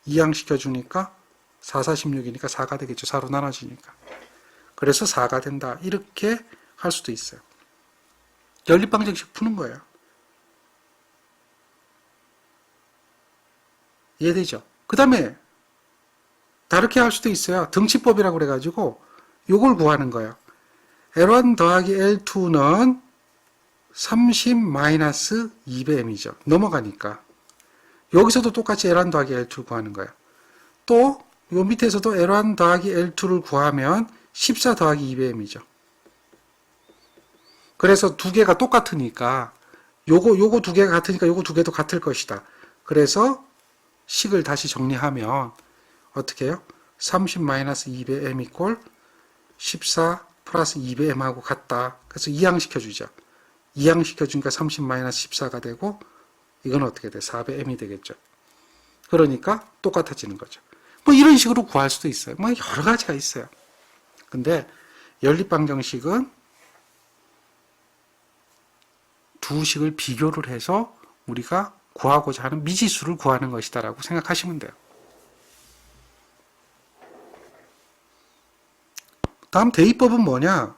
2항 시켜주니까 4, 16이니까 4가 되겠죠. 4로 나눠지니까. 그래서 4가 된다. 이렇게 할 수도 있어요. 연립방정식 푸는 거예요. 이해되죠? 그 다음에 다르게 할 수도 있어요. 등치법이라고 그래가지고 요걸 구하는 거예요. L1 더하기 L2는 30 마이너스 2배m이죠. 넘어가니까. 여기서도 똑같이 L1 더하기 L2 구하는 거예요. 또 요 밑에서도 L1 더하기 L2를 구하면 14 더하기 2배m이죠. 그래서 두 개가 똑같으니까 요거 두 개가 같으니까 요거 두 개도 같을 것이다. 그래서 식을 다시 정리하면 어떻게 해요? 30 마이너스 2배m 이꼴 14 플러스 2배m하고 같다. 그래서 2항 시켜주죠. 2항 시켜주니까 30 마이너스 14가 되고 이건 어떻게 돼? 4배m이 되겠죠. 그러니까 똑같아지는 거죠. 뭐 이런 식으로 구할 수도 있어요. 뭐 여러 가지가 있어요. 근데 연립방정식은 두 식을 비교를 해서 우리가 구하고자 하는 미지수를 구하는 것이다 라고 생각하시면 돼요. 다음 대입법은 뭐냐?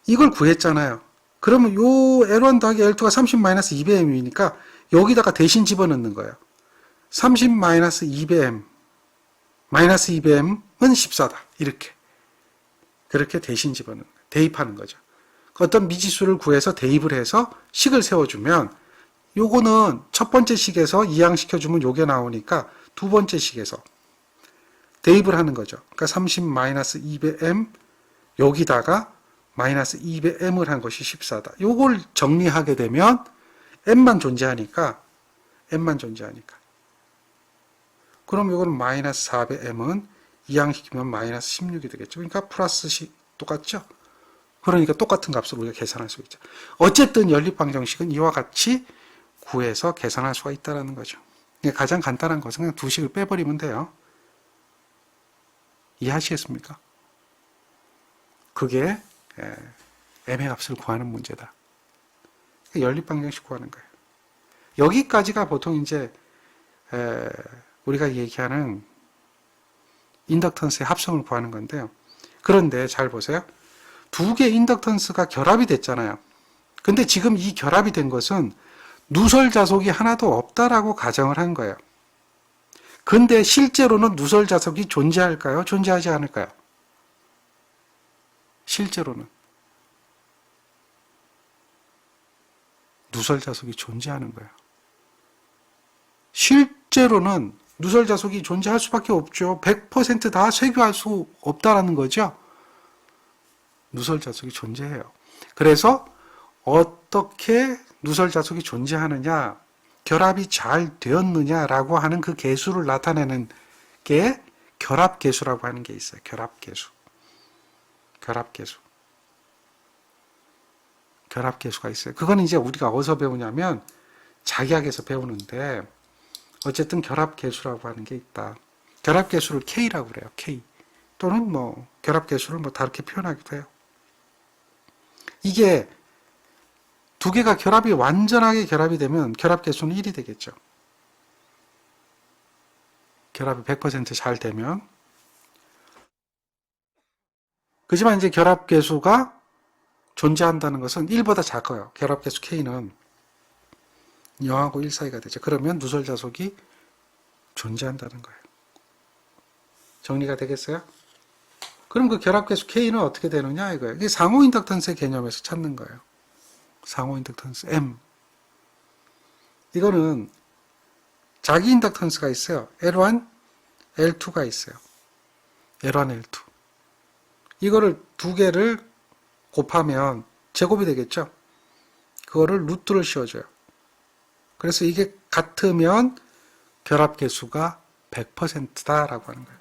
이걸 구했잖아요. 그러면 요 L1 더하기 L2가 30 마이너스 2배m이니까 여기다가 대신 집어넣는 거예요. 30 마이너스 2배m 마이너스 2배m은 14다. 이렇게. 그렇게 대신 집어넣는 거예요. 대입하는 거죠. 어떤 미지수를 구해서 대입을 해서 식을 세워주면 요거는 첫 번째 식에서 이항시켜주면 요게 나오니까 두 번째 식에서 대입을 하는 거죠. 그러니까 30 마이너스 2배m 여기다가 마이너스 2배m을 한 것이 14다. 요걸 정리하게 되면 m만 존재하니까 그럼 이거는 마이너스 4배 m은 이항시키면 마이너스 16이 되겠죠. 그러니까 플러스 똑같죠. 그러니까 똑같은 값을 우리가 계산할 수 있죠. 어쨌든 연립방정식은 이와 같이 구해서 계산할 수가 있다는 거죠. 가장 간단한 것은 그냥 두 식을 빼버리면 돼요. 이해하시겠습니까? 그게 m의 값을 구하는 문제다. 연립방정식 구하는 거예요. 여기까지가 보통 이제 우리가 얘기하는 인덕턴스의 합성을 구하는 건데요. 그런데 잘 보세요. 두 개의 인덕턴스가 결합이 됐잖아요. 근데 지금 이 결합이 된 것은 누설 자속이 하나도 없다라고 가정을 한 거예요. 근데 실제로는 누설 자속이 존재할까요? 존재하지 않을까요? 실제로는 누설 자속이 존재하는 거예요. 실제로는 누설 자속이 존재할 수밖에 없죠. 100% 다 쇄교할 수 없다라는 거죠. 누설 자속이 존재해요. 그래서 어떻게 누설 자속이 존재하느냐, 결합이 잘 되었느냐라고 하는 그 계수를 나타내는 게 결합계수라고 하는 게 있어요. 결합계수가 있어요. 그건 이제 우리가 어디서 배우냐면 자기학에서 배우는데 어쨌든 결합계수라고 하는 게 있다. 결합계수를 K라고 그래요. K. 또는 결합계수를 다르게 표현하기도 해요. 이게 두 개가 완전하게 결합이 되면 결합계수는 1이 되겠죠. 결합이 100% 잘 되면. 그지만 이제 결합계수가 존재한다는 것은 1보다 작아요. 결합계수 K는 0하고 1 사이가 되죠. 그러면 누설자속이 존재한다는 거예요. 정리가 되겠어요? 그럼 그 결합계수 K는 어떻게 되느냐 이거예요. 이게 상호 인덕턴스의 개념에서 찾는 거예요. 상호 인덕턴스 M. 이거는 자기 인덕턴스가 있어요. L1, L2가 있어요. L1, L2. 이거를 두 개를 곱하면 제곱이 되겠죠. 그거를 루트를 씌워줘요. 그래서 이게 같으면 결합계수가 100%다라고 하는 거예요.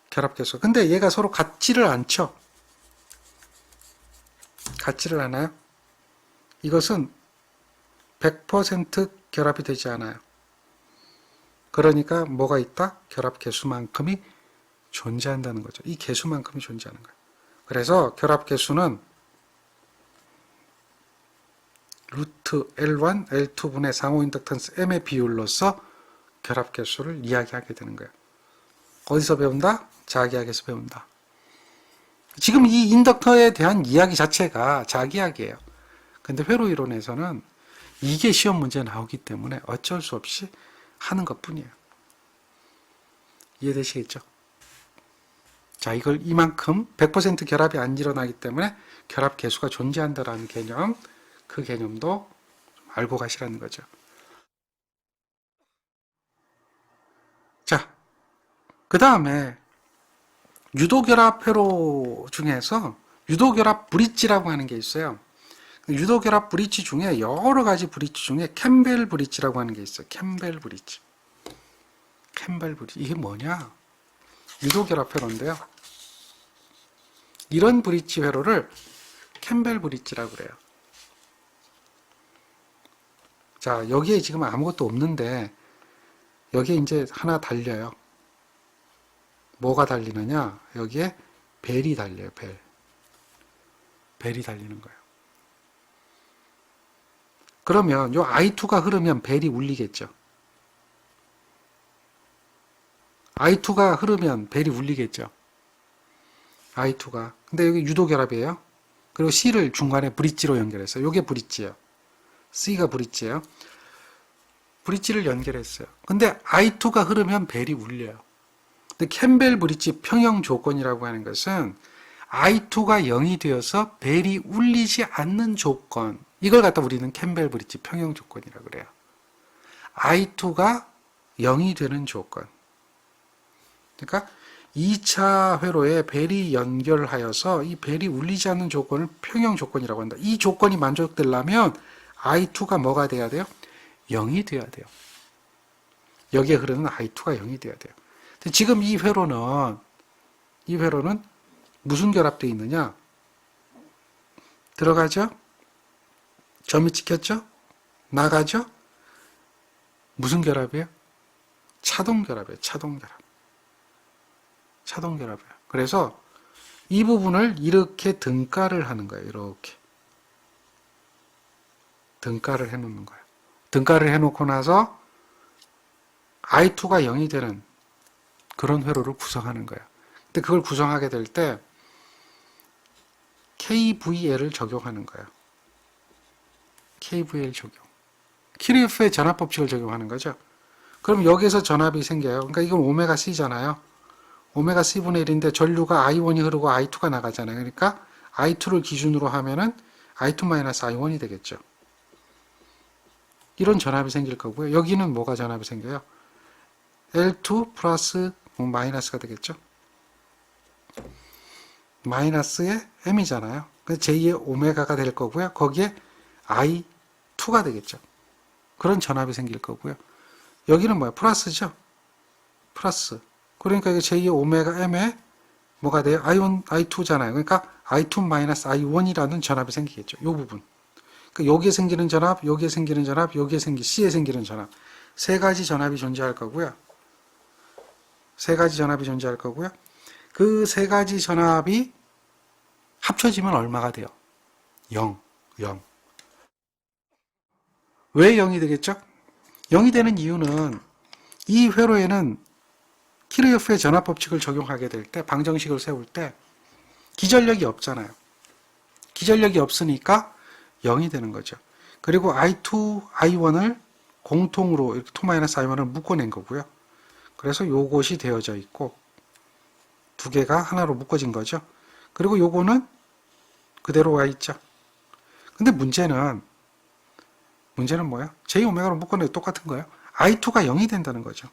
결합계수. 근데 얘가 서로 같지를 않죠. 같지를 않아요. 이것은 100% 결합이 되지 않아요. 그러니까 뭐가 있다? 결합계수만큼이 존재한다는 거죠. 이 계수만큼이 존재하는 거예요. 그래서 결합계수는 루트 L1, L2분의 상호 인덕턴스 M의 비율로서 결합계수를 이야기하게 되는 거예요. 어디서 배운다? 자기학에서 배운다. 지금 이 인덕터에 대한 이야기 자체가 자기학이에요. 근데 회로이론에서는 이게 시험 문제에 나오기 때문에 어쩔 수 없이 하는 것 뿐이에요. 이해되시겠죠? 자, 이걸 이만큼 100% 결합이 안 일어나기 때문에 결합 계수가 존재한다라는 개념, 그 개념도 알고 가시라는 거죠. 자, 그 다음에 유도결합 회로 중에서 유도결합 브릿지라고 하는 게 있어요. 유도결합 브릿지 중에 여러 가지 브릿지 중에 캠벨 브릿지라고 하는 게 있어요. 캠벨 브릿지. 이게 뭐냐? 유도결합 회로인데요. 이런 브릿지 회로를 캠벨 브릿지라고 그래요. 자, 여기에 지금 아무것도 없는데 여기에 이제 하나 달려요. 뭐가 달리느냐? 여기에 벨이 달려요. 벨이 달리는 거예요. 그러면 요 I2가 흐르면 벨이 울리겠죠. I2가 흐르면 벨이 울리겠죠. I2가. 근데 여기 유도결합이에요. 그리고 C를 중간에 브릿지로 연결했어요. 요게 브릿지예요. C가 브릿지예요. 브릿지를 연결했어요. 근데 I2가 흐르면 벨이 울려요. 근데 캠벨 브릿지 평형 조건이라고 하는 것은 I2가 0이 되어서 벨이 울리지 않는 조건. 이걸 갖다 우리는 캠벨 브릿지 평형 조건이라고 그래요. I2가 0이 되는 조건. 그러니까 2차 회로에 벨이 연결하여서 이 벨이 울리지 않는 조건을 평형 조건이라고 한다. 이 조건이 만족되려면 I2가 뭐가 돼야 돼요? 0이 돼야 돼요. 여기에 흐르는 I2가 0이 돼야 돼요. 근데 지금 이 회로는 무슨 결합되어 있느냐? 들어가죠? 점이 찍혔죠? 나가죠? 무슨 결합이에요? 차동 결합이에요. 차동 결합. 차동 결합이에요. 그래서 이 부분을 이렇게 등가를 하는 거예요. 이렇게. 등가를 해 놓는 거예요. 등가를 해 놓고 나서 I2가 0이 되는 그런 회로를 구성하는 거예요. 근데 그걸 구성하게 될 때 KVL을 적용하는 거예요. KVL 적용. 키르요프의 전압 법칙을 적용하는 거죠. 그럼 여기서 전압이 생겨요. 그러니까 이건 오메가 C잖아요. 오메가 C분의 1인데 전류가 I1이 흐르고 I2가 나가잖아요. 그러니까 I2를 기준으로 하면은 I2-I1이 되겠죠. 이런 전압이 생길 거고요. 여기는 뭐가 전압이 생겨요? L2 플러스 마이너스가 되겠죠. 마이너스의 M이잖아요. 제2의 오메가가 될 거고요. 거기에 I2가 되겠죠. 그런 전압이 생길 거고요. 여기는 뭐야? 플러스죠. 플러스. 그러니까 이게 제2의 오메가 M에 뭐가 돼요? I1, I2잖아요. 그러니까 I2-I1이라는 전압이 생기겠죠. 이 부분. 그러니까 여기에 생기는 전압, 여기에 생기는 전압, 여기에 C에 생기는 전압. 세 가지 전압이 존재할 거고요. 세 가지 전압이 존재할 거고요. 그 세 가지 전압이 합쳐지면 얼마가 돼요? 0. 왜 0이 되겠죠? 0이 되는 이유는 이 회로에는 키르요프의 전압 법칙을 적용하게 될 때, 방정식을 세울 때 기전력이 없잖아요. 기전력이 없으니까 0이 되는 거죠. 그리고 I2, I1을 공통으로 이렇게 2-I1을 묶어낸 거고요. 그래서 요것이 되어져 있고 두 개가 하나로 묶어진 거죠. 그리고 요거는 그대로 와 있죠. 근데 문제는 뭐야? J오메가로 묶어내도 똑같은 거예요. I2가 0이 된다는 거죠.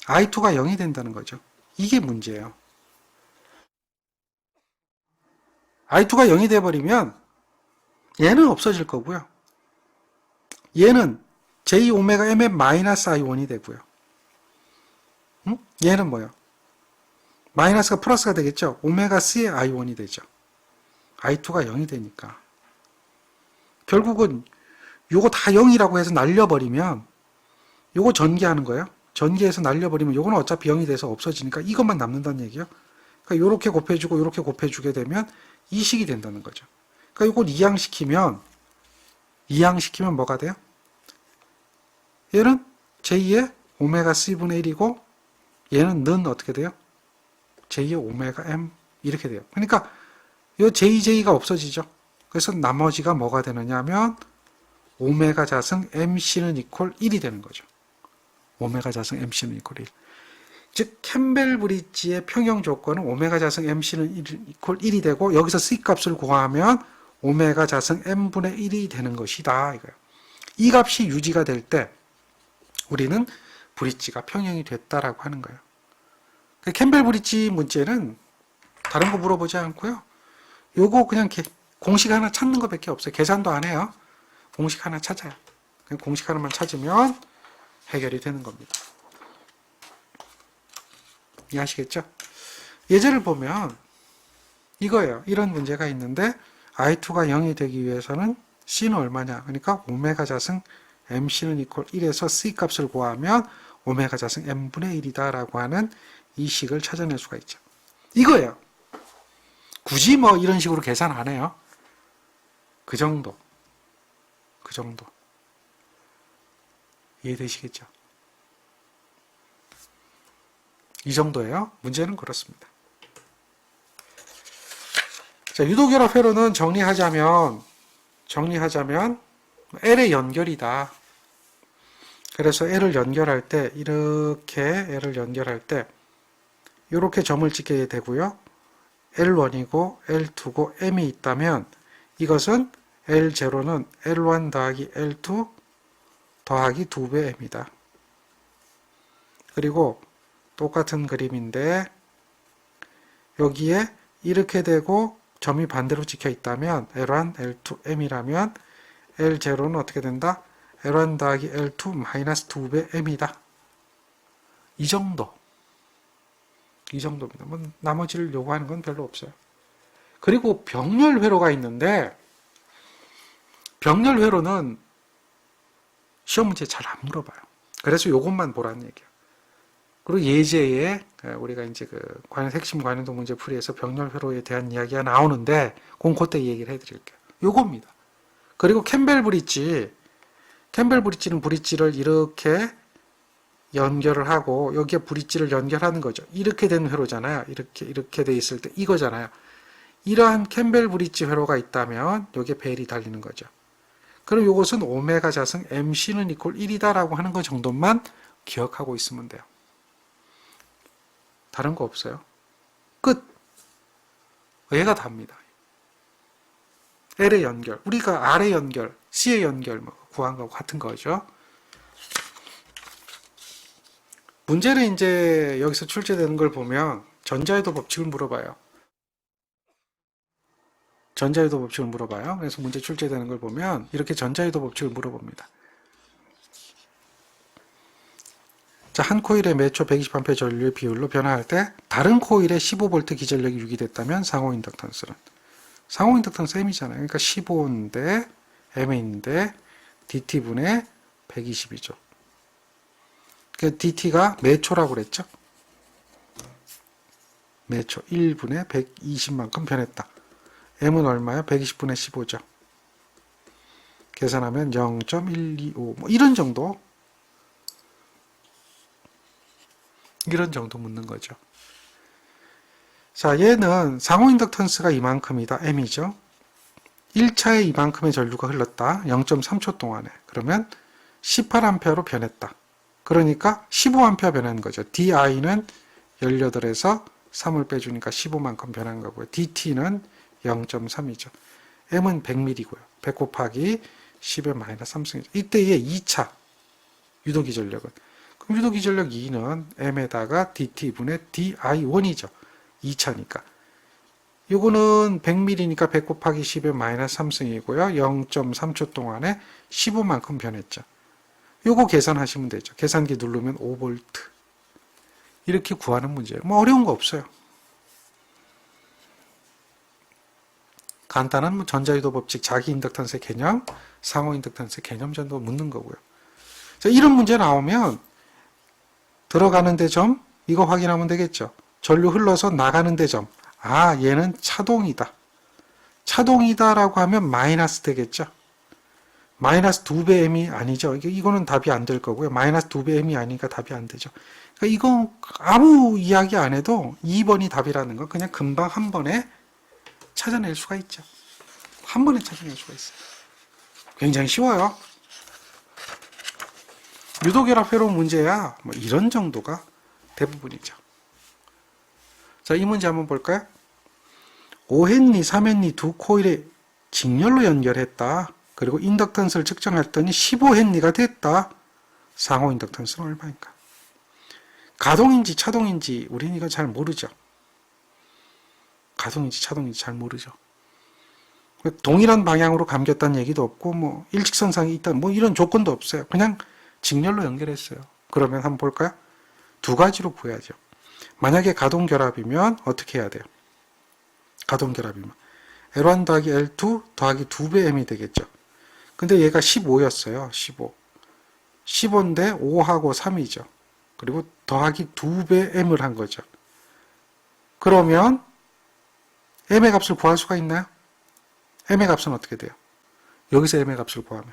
I2가 0이 된다는 거죠. 이게 문제예요. I2가 0이 돼버리면 얘는 없어질 거고요. 얘는 J오메가 M의 마이너스 I1이 되고요. 얘는 뭐예요? 마이너스가 플러스가 되겠죠. 오메가 C의 I1이 되죠. I2가 0이 되니까. 결국은 요거 다 0이라고 해서 날려버리면 요거 전개하는 거예요. 전개해서 날려버리면 요거는 어차피 0이 돼서 없어지니까 이것만 남는다는 얘기예요. 그러니까 요렇게 곱해주고 요렇게 곱해주게 되면 이식이 된다는 거죠. 그러니까 요걸 이항시키면 뭐가 돼요? 얘는 제2의 오메가 C분의 1이고 얘는 는 어떻게 돼요? 제2의 오메가 M 이렇게 돼요. 그러니까 이 JJ가 없어지죠. 그래서 나머지가 뭐가 되느냐 하면 오메가 자승 MC는 이퀄 1이 되는 거죠. 오메가 자승 MC는 이퀄 1. 즉 캠벨 브릿지의 평형 조건은 오메가 자승 MC는 이퀄 1이 되고 여기서 C 값을 구하면 오메가 자승 M분의 1이 되는 것이다. 이거예요. 이 값이 유지가 될 때 우리는 브릿지가 평형이 됐다라고 하는 거예요. 캠벨 브릿지 문제는 다른 거 물어보지 않고요. 요거 그냥 공식 하나 찾는 것밖에 없어요. 계산도 안 해요. 공식 하나 찾아요. 그냥 공식 하나만 찾으면 해결이 되는 겁니다. 이해하시겠죠? 예제를 보면 이거예요. 이런 문제가 있는데 I2가 0이 되기 위해서는 C는 얼마냐? 그러니까 오메가 자승 MC는 이퀄 1에서 C 값을 구하면 오메가 자승 M분의 1이다 라고 하는 이 식을 찾아낼 수가 있죠. 이거예요. 굳이 뭐 이런 식으로 계산 안 해요. 그 정도. 이해되시겠죠? 이 정도예요. 문제는 그렇습니다. 자, 유도결합 회로는 정리하자면 L의 연결이다. 그래서 L을 연결할 때 이렇게 점을 찍게 되고요. L1이고 L2고 M이 있다면 이것은 L0는 L1 더하기 L2 더하기 2배 M이다. 그리고 똑같은 그림인데 여기에 이렇게 되고 점이 반대로 찍혀 있다면 L1, L2, M이라면 L0는 어떻게 된다? L1 더하기 L2 마이너스 2배 M이다. 이 정도. 이 정도입니다. 뭐 나머지를 요구하는 건 별로 없어요. 그리고 병렬 회로가 있는데 병렬 회로는 시험 문제 잘 안 물어봐요. 그래서 요것만 보라는 얘기예요. 그리고 예제에 우리가 이제 그 핵심 관행도 문제 풀이에서 병렬 회로에 대한 이야기가 나오는데 그때 얘기를 해드릴게요. 요겁니다. 그리고 캠벨 브릿지는 브릿지를 이렇게 연결을 하고 여기에 브릿지를 연결하는 거죠. 이렇게 된 회로잖아요. 이렇게 돼 있을 때 이거잖아요. 이러한 캠벨 브릿지 회로가 있다면 여기에 벨이 달리는 거죠. 그럼 이것은 오메가 자승 MC는 이퀄 1이다라고 하는 것 정도만 기억하고 있으면 돼요. 다른 거 없어요. 끝. 얘가 답니다. L의 연결, 우리가 R의 연결, C의 연결 구한 거하고 같은 거죠. 문제는 이제 여기서 출제되는 걸 보면 전자유도 법칙을 물어봐요. 전자유도 법칙을 물어봐요. 그래서 문제 출제되는 걸 보면 이렇게 전자유도 법칙을 물어봅니다. 자, 한 코일의 매초 120A 전류의 비율로 변화할 때 다른 코일의 15V 기전력이 유기됐다면 상호 인덕턴스는? 상호 인덕턴스 M이잖아요. 그러니까 15인데 M인데 DT분의 120이죠. 그러니까 DT가 매초라고 그랬죠. 매초 1분의 120만큼 변했다. M은 얼마요? 120분의 15죠. 계산하면 0.125 뭐 이런 정도 묻는 거죠. 자, 얘는 상호 인덕턴스가 이만큼이다. M이죠. 1차에 이만큼의 전류가 흘렀다. 0.3초 동안에. 그러면 18A로 변했다. 그러니까 15A 변한 거죠. DI는 18에서 3을 빼주니까 15만큼 변한 거고요. DT는 0.3이죠. M은 100ml고요. 100 곱하기 10의 마이너스 3승이죠. 이때의 2차 유도기전력은 그럼 유도기전력 2는 M에다가 DT분의 DI1이죠. 2차니까. 요거는 100ml니까 100 곱하기 10의 마이너스 3승이고요. 0.3초 동안에 15만큼 변했죠. 요거 계산하시면 되죠. 계산기 누르면 5V. 이렇게 구하는 문제예요. 뭐 어려운 거 없어요. 간단한 전자유도 법칙, 자기 인덕턴스의 개념, 상호 인덕턴스의 개념 정도 묻는 거고요. 자, 이런 문제 나오면 들어가는 데 점, 이거 확인하면 되겠죠. 전류 흘러서 나가는 데 점. 아, 얘는 차동이다. 차동이다라고 하면 마이너스 되겠죠. 마이너스 2배 M이 아니죠. 이거는 답이 안 될 거고요. 마이너스 2배 M이 아니니까 답이 안 되죠. 그러니까 이거 아무 이야기 안 해도 2번이 답이라는 거 그냥 금방 한 번에 찾아낼 수가 있죠. 한 번에 찾아낼 수가 있어요. 굉장히 쉬워요. 유도결합 회로 문제야 뭐 이런 정도가 대부분이죠. 자, 이 문제 한번 볼까요? 5헨리, 3헨리 두 코일에 직렬로 연결했다. 그리고 인덕턴스를 측정했더니 15헨리가 됐다. 상호 인덕턴스는 얼마인가? 가동인지 차동인지 우리는 이거 잘 모르죠. 가동인지 차동인지 잘 모르죠. 동일한 방향으로 감겼다는 얘기도 없고 뭐 일직선상이 있다 뭐 이런 조건도 없어요. 그냥 직렬로 연결했어요. 그러면 한번 볼까요? 두 가지로 구해야죠. 만약에 가동결합이면 어떻게 해야 돼요? 가동결합이면 L1 더하기 L2 더하기 2배 M이 되겠죠. 근데 얘가 15였어요. 15. 15인데 5하고 3이죠. 그리고 더하기 2배 M을 한 거죠. 그러면 M의 값을 구할 수가 있나요? M의 값은 어떻게 돼요? 여기서 M의 값을 구하면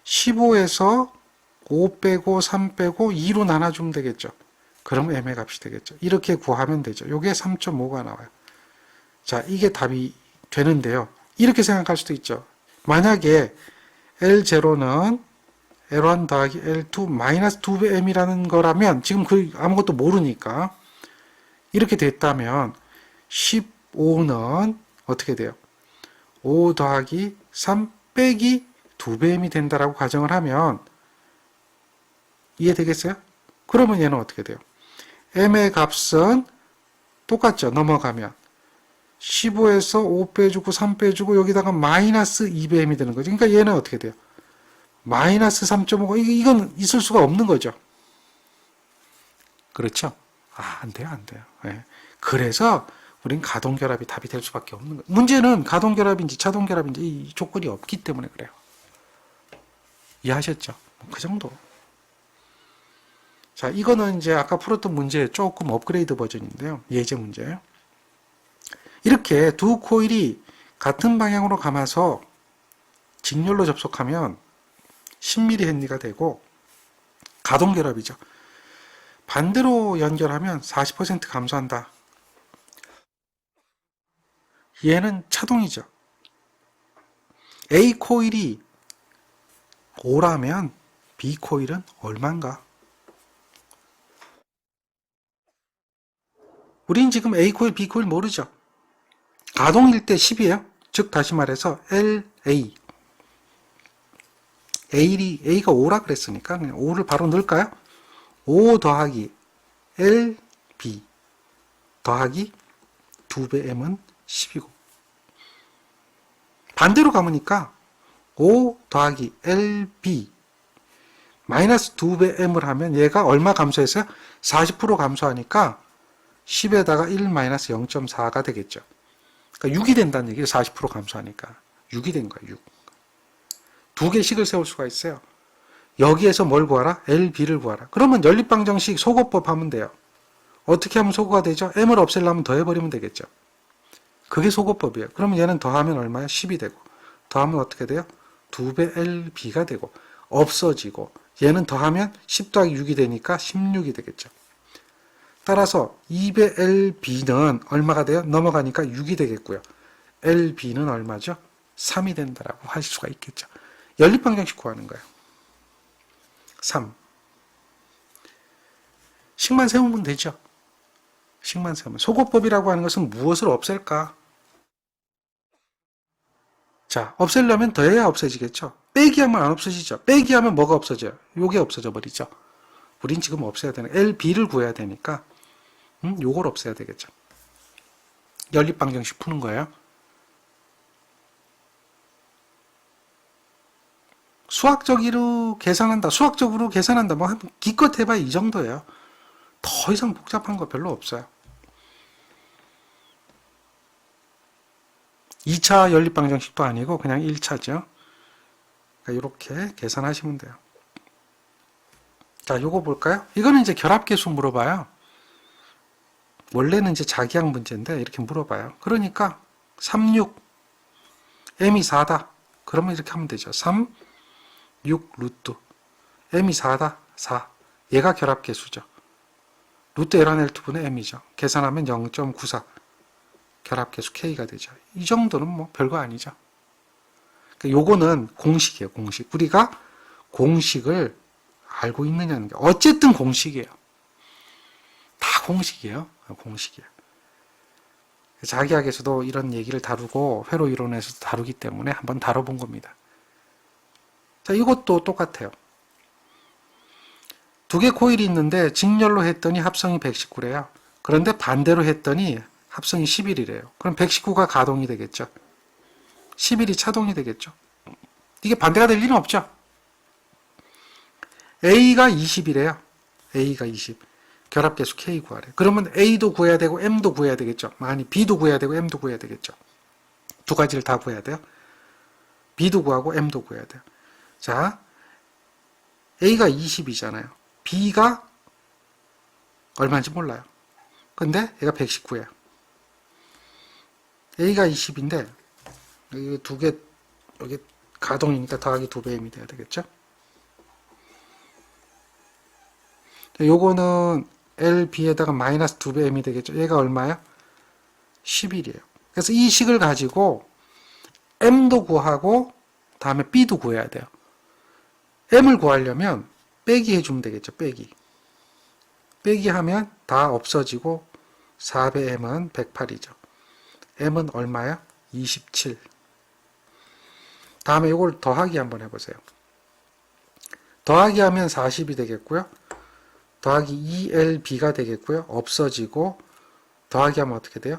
15에서 5 빼고 3 빼고 2로 나눠주면 되겠죠. 그럼 M의 값이 되겠죠. 이렇게 구하면 되죠. 요게 3.5가 나와요. 자, 이게 답이 되는데요. 이렇게 생각할 수도 있죠. 만약에 L0는 L1 더하기 L2 마이너스 2배 M이라는 거라면 지금 그 아무것도 모르니까 이렇게 됐다면 15는 어떻게 돼요? 5 더하기 3 빼기 2배 M이 된다라고 가정을 하면 이해되겠어요? 그러면 얘는 어떻게 돼요? M의 값은 똑같죠. 넘어가면 15에서 5 빼주고 3 빼주고 여기다가 마이너스 2bm이 되는 거죠. 그러니까 얘는 어떻게 돼요? 마이너스 3.5가 이건 있을 수가 없는 거죠. 그렇죠? 안 돼요, 안 돼요. 네. 그래서 우린 가동결합이 답이 될 수밖에 없는 거예요. 문제는 가동결합인지 자동결합인지 이 조건이 없기 때문에 그래요. 이해하셨죠? 그 정도. 자, 이거는 이제 아까 풀었던 문제의 조금 업그레이드 버전인데요. 예제 문제예요. 이렇게 두 코일이 같은 방향으로 감아서 직렬로 접속하면 10mH가 되고 가동결합이죠. 반대로 연결하면 40% 감소한다. 얘는 차동이죠. A 코일이 5라면 B 코일은 얼마인가? 우린 지금 A 코일, B 코일 모르죠. 가동일 때 10이에요. 즉 다시 말해서 LA A가 5라 그랬으니까 그냥 5를 바로 넣을까요? 5 더하기 LB 더하기 2배 M은 10이고 반대로 감으니까 5 더하기 LB 마이너스 2배 M을 하면 얘가 얼마 감소했어요? 40% 감소하니까 10에다가 1 마이너스 0.4가 되겠죠. 그러니까 6이 된다는 얘기예요. 40% 감소하니까 6이 된 거예요. 6. 두 개씩을 세울 수가 있어요. 여기에서 뭘 구하라? LB를 구하라. 그러면 연립방정식 소거법 하면 돼요. 어떻게 하면 소거가 되죠? M을 없애려면 더해버리면 되겠죠. 그게 소거법이에요. 그러면 얘는 더하면 얼마야? 10이 되고 더하면 어떻게 돼요? 2배 LB가 되고 없어지고 얘는 더하면 10 더하기 6이 되니까 16이 되겠죠. 따라서 2배 LB는 얼마가 돼요? 넘어가니까 6이 되겠고요. LB는 얼마죠? 3이 된다라고 하실 수가 있겠죠. 연립방정식 구하는 거예요. 3. 식만 세우면 되죠. 식만 세우면. 소거법이라고 하는 것은 무엇을 없앨까? 자, 없애려면 더해야 없어지겠죠. 빼기 하면 안 없어지죠. 빼기 하면 뭐가 없어져요? 요게 없어져 버리죠. 우린 지금 없애야 되는 LB를 구해야 되니까 요걸 없애야 되겠죠. 연립방정식 푸는 거예요. 수학적으로 계산한다. 수학적으로 계산한다. 뭐 기껏 해봐야 이 정도예요. 더 이상 복잡한 거 별로 없어요. 2차 연립방정식도 아니고 그냥 1차죠. 그러니까 이렇게 계산하시면 돼요. 자, 요거 볼까요? 이거는 이제 결합계수 물어봐요. 원래는 이제 자기항 문제인데 이렇게 물어봐요. 그러니까 3, 6, m이 4다. 그러면 이렇게 하면 되죠. 3, 6 루트 m이 4다. 4. 얘가 결합계수죠. 루트 L1L2분의 m이죠. 계산하면 0.94 결합계수 k가 되죠. 이 정도는 뭐 별거 아니죠. 그러니까 요거는 공식이에요. 공식. 우리가 공식을 알고 있느냐는 게 어쨌든 공식이에요. 다 공식이에요. 공식이에요. 자기학에서도 이런 얘기를 다루고 회로 이론에서도 다루기 때문에 한번 다뤄본 겁니다. 자, 이것도 똑같아요. 두 개 코일이 있는데 직렬로 했더니 합성이 119래요. 그런데 반대로 했더니 합성이 11이래요. 그럼 119가 가동이 되겠죠. 11이 차동이 되겠죠. 이게 반대가 될 리는 없죠. A가 20이래요. A가 20. 결합계수 K 구하래. 그러면 A도 구해야 되고 M도 구해야 되겠죠. 아니, B도 구해야 되고 M도 구해야 되겠죠. 두 가지를 다 구해야 돼요. B도 구하고 M도 구해야 돼요. 자, A가 20이잖아요. B가 얼마인지 몰라요. 근데 얘가 119예요. A가 20인데 여기 두 개 여기 가동이니까 더하기 2배임이 돼야 되겠죠. 요거는 LB에다가 마이너스 2배임이 되겠죠. 얘가 얼마야? 11이에요. 그래서 이 식을 가지고 M도 구하고 다음에 B도 구해야 돼요. M을 구하려면 빼기 해주면 되겠죠. 빼기. 빼기 하면 다 없어지고 4배 M은 108이죠. M은 얼마야? 27. 다음에 이걸 더하기 한번 해보세요. 더하기 하면 40이 되겠고요. 더하기 2LB가 되겠고요. 없어지고 더하기 하면 어떻게 돼요?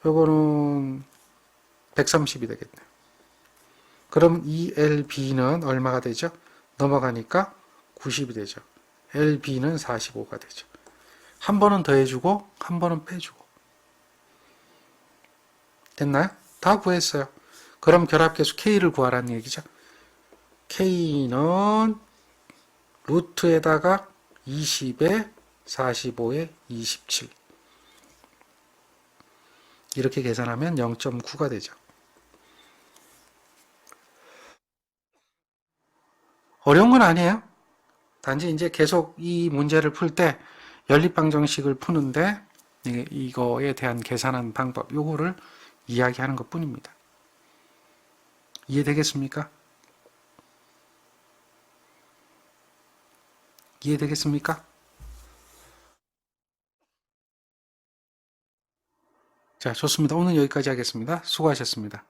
요거는 130이 되겠네요. 그럼 이 LB는 얼마가 되죠? 넘어가니까 90이 되죠. LB는 45가 되죠. 한 번은 더해주고 한 번은 빼주고. 됐나요? 다 구했어요. 그럼 결합계수 K를 구하라는 얘기죠. K는 루트에다가 20에 45에 27 이렇게 계산하면 0.9가 되죠. 어려운 건 아니에요. 단지 이제 계속 이 문제를 풀 때 연립방정식을 푸는데 이거에 대한 계산하는 방법 요거를 이야기하는 것 뿐입니다. 이해되겠습니까? 이해되겠습니까? 자, 좋습니다. 오늘 여기까지 하겠습니다. 수고하셨습니다.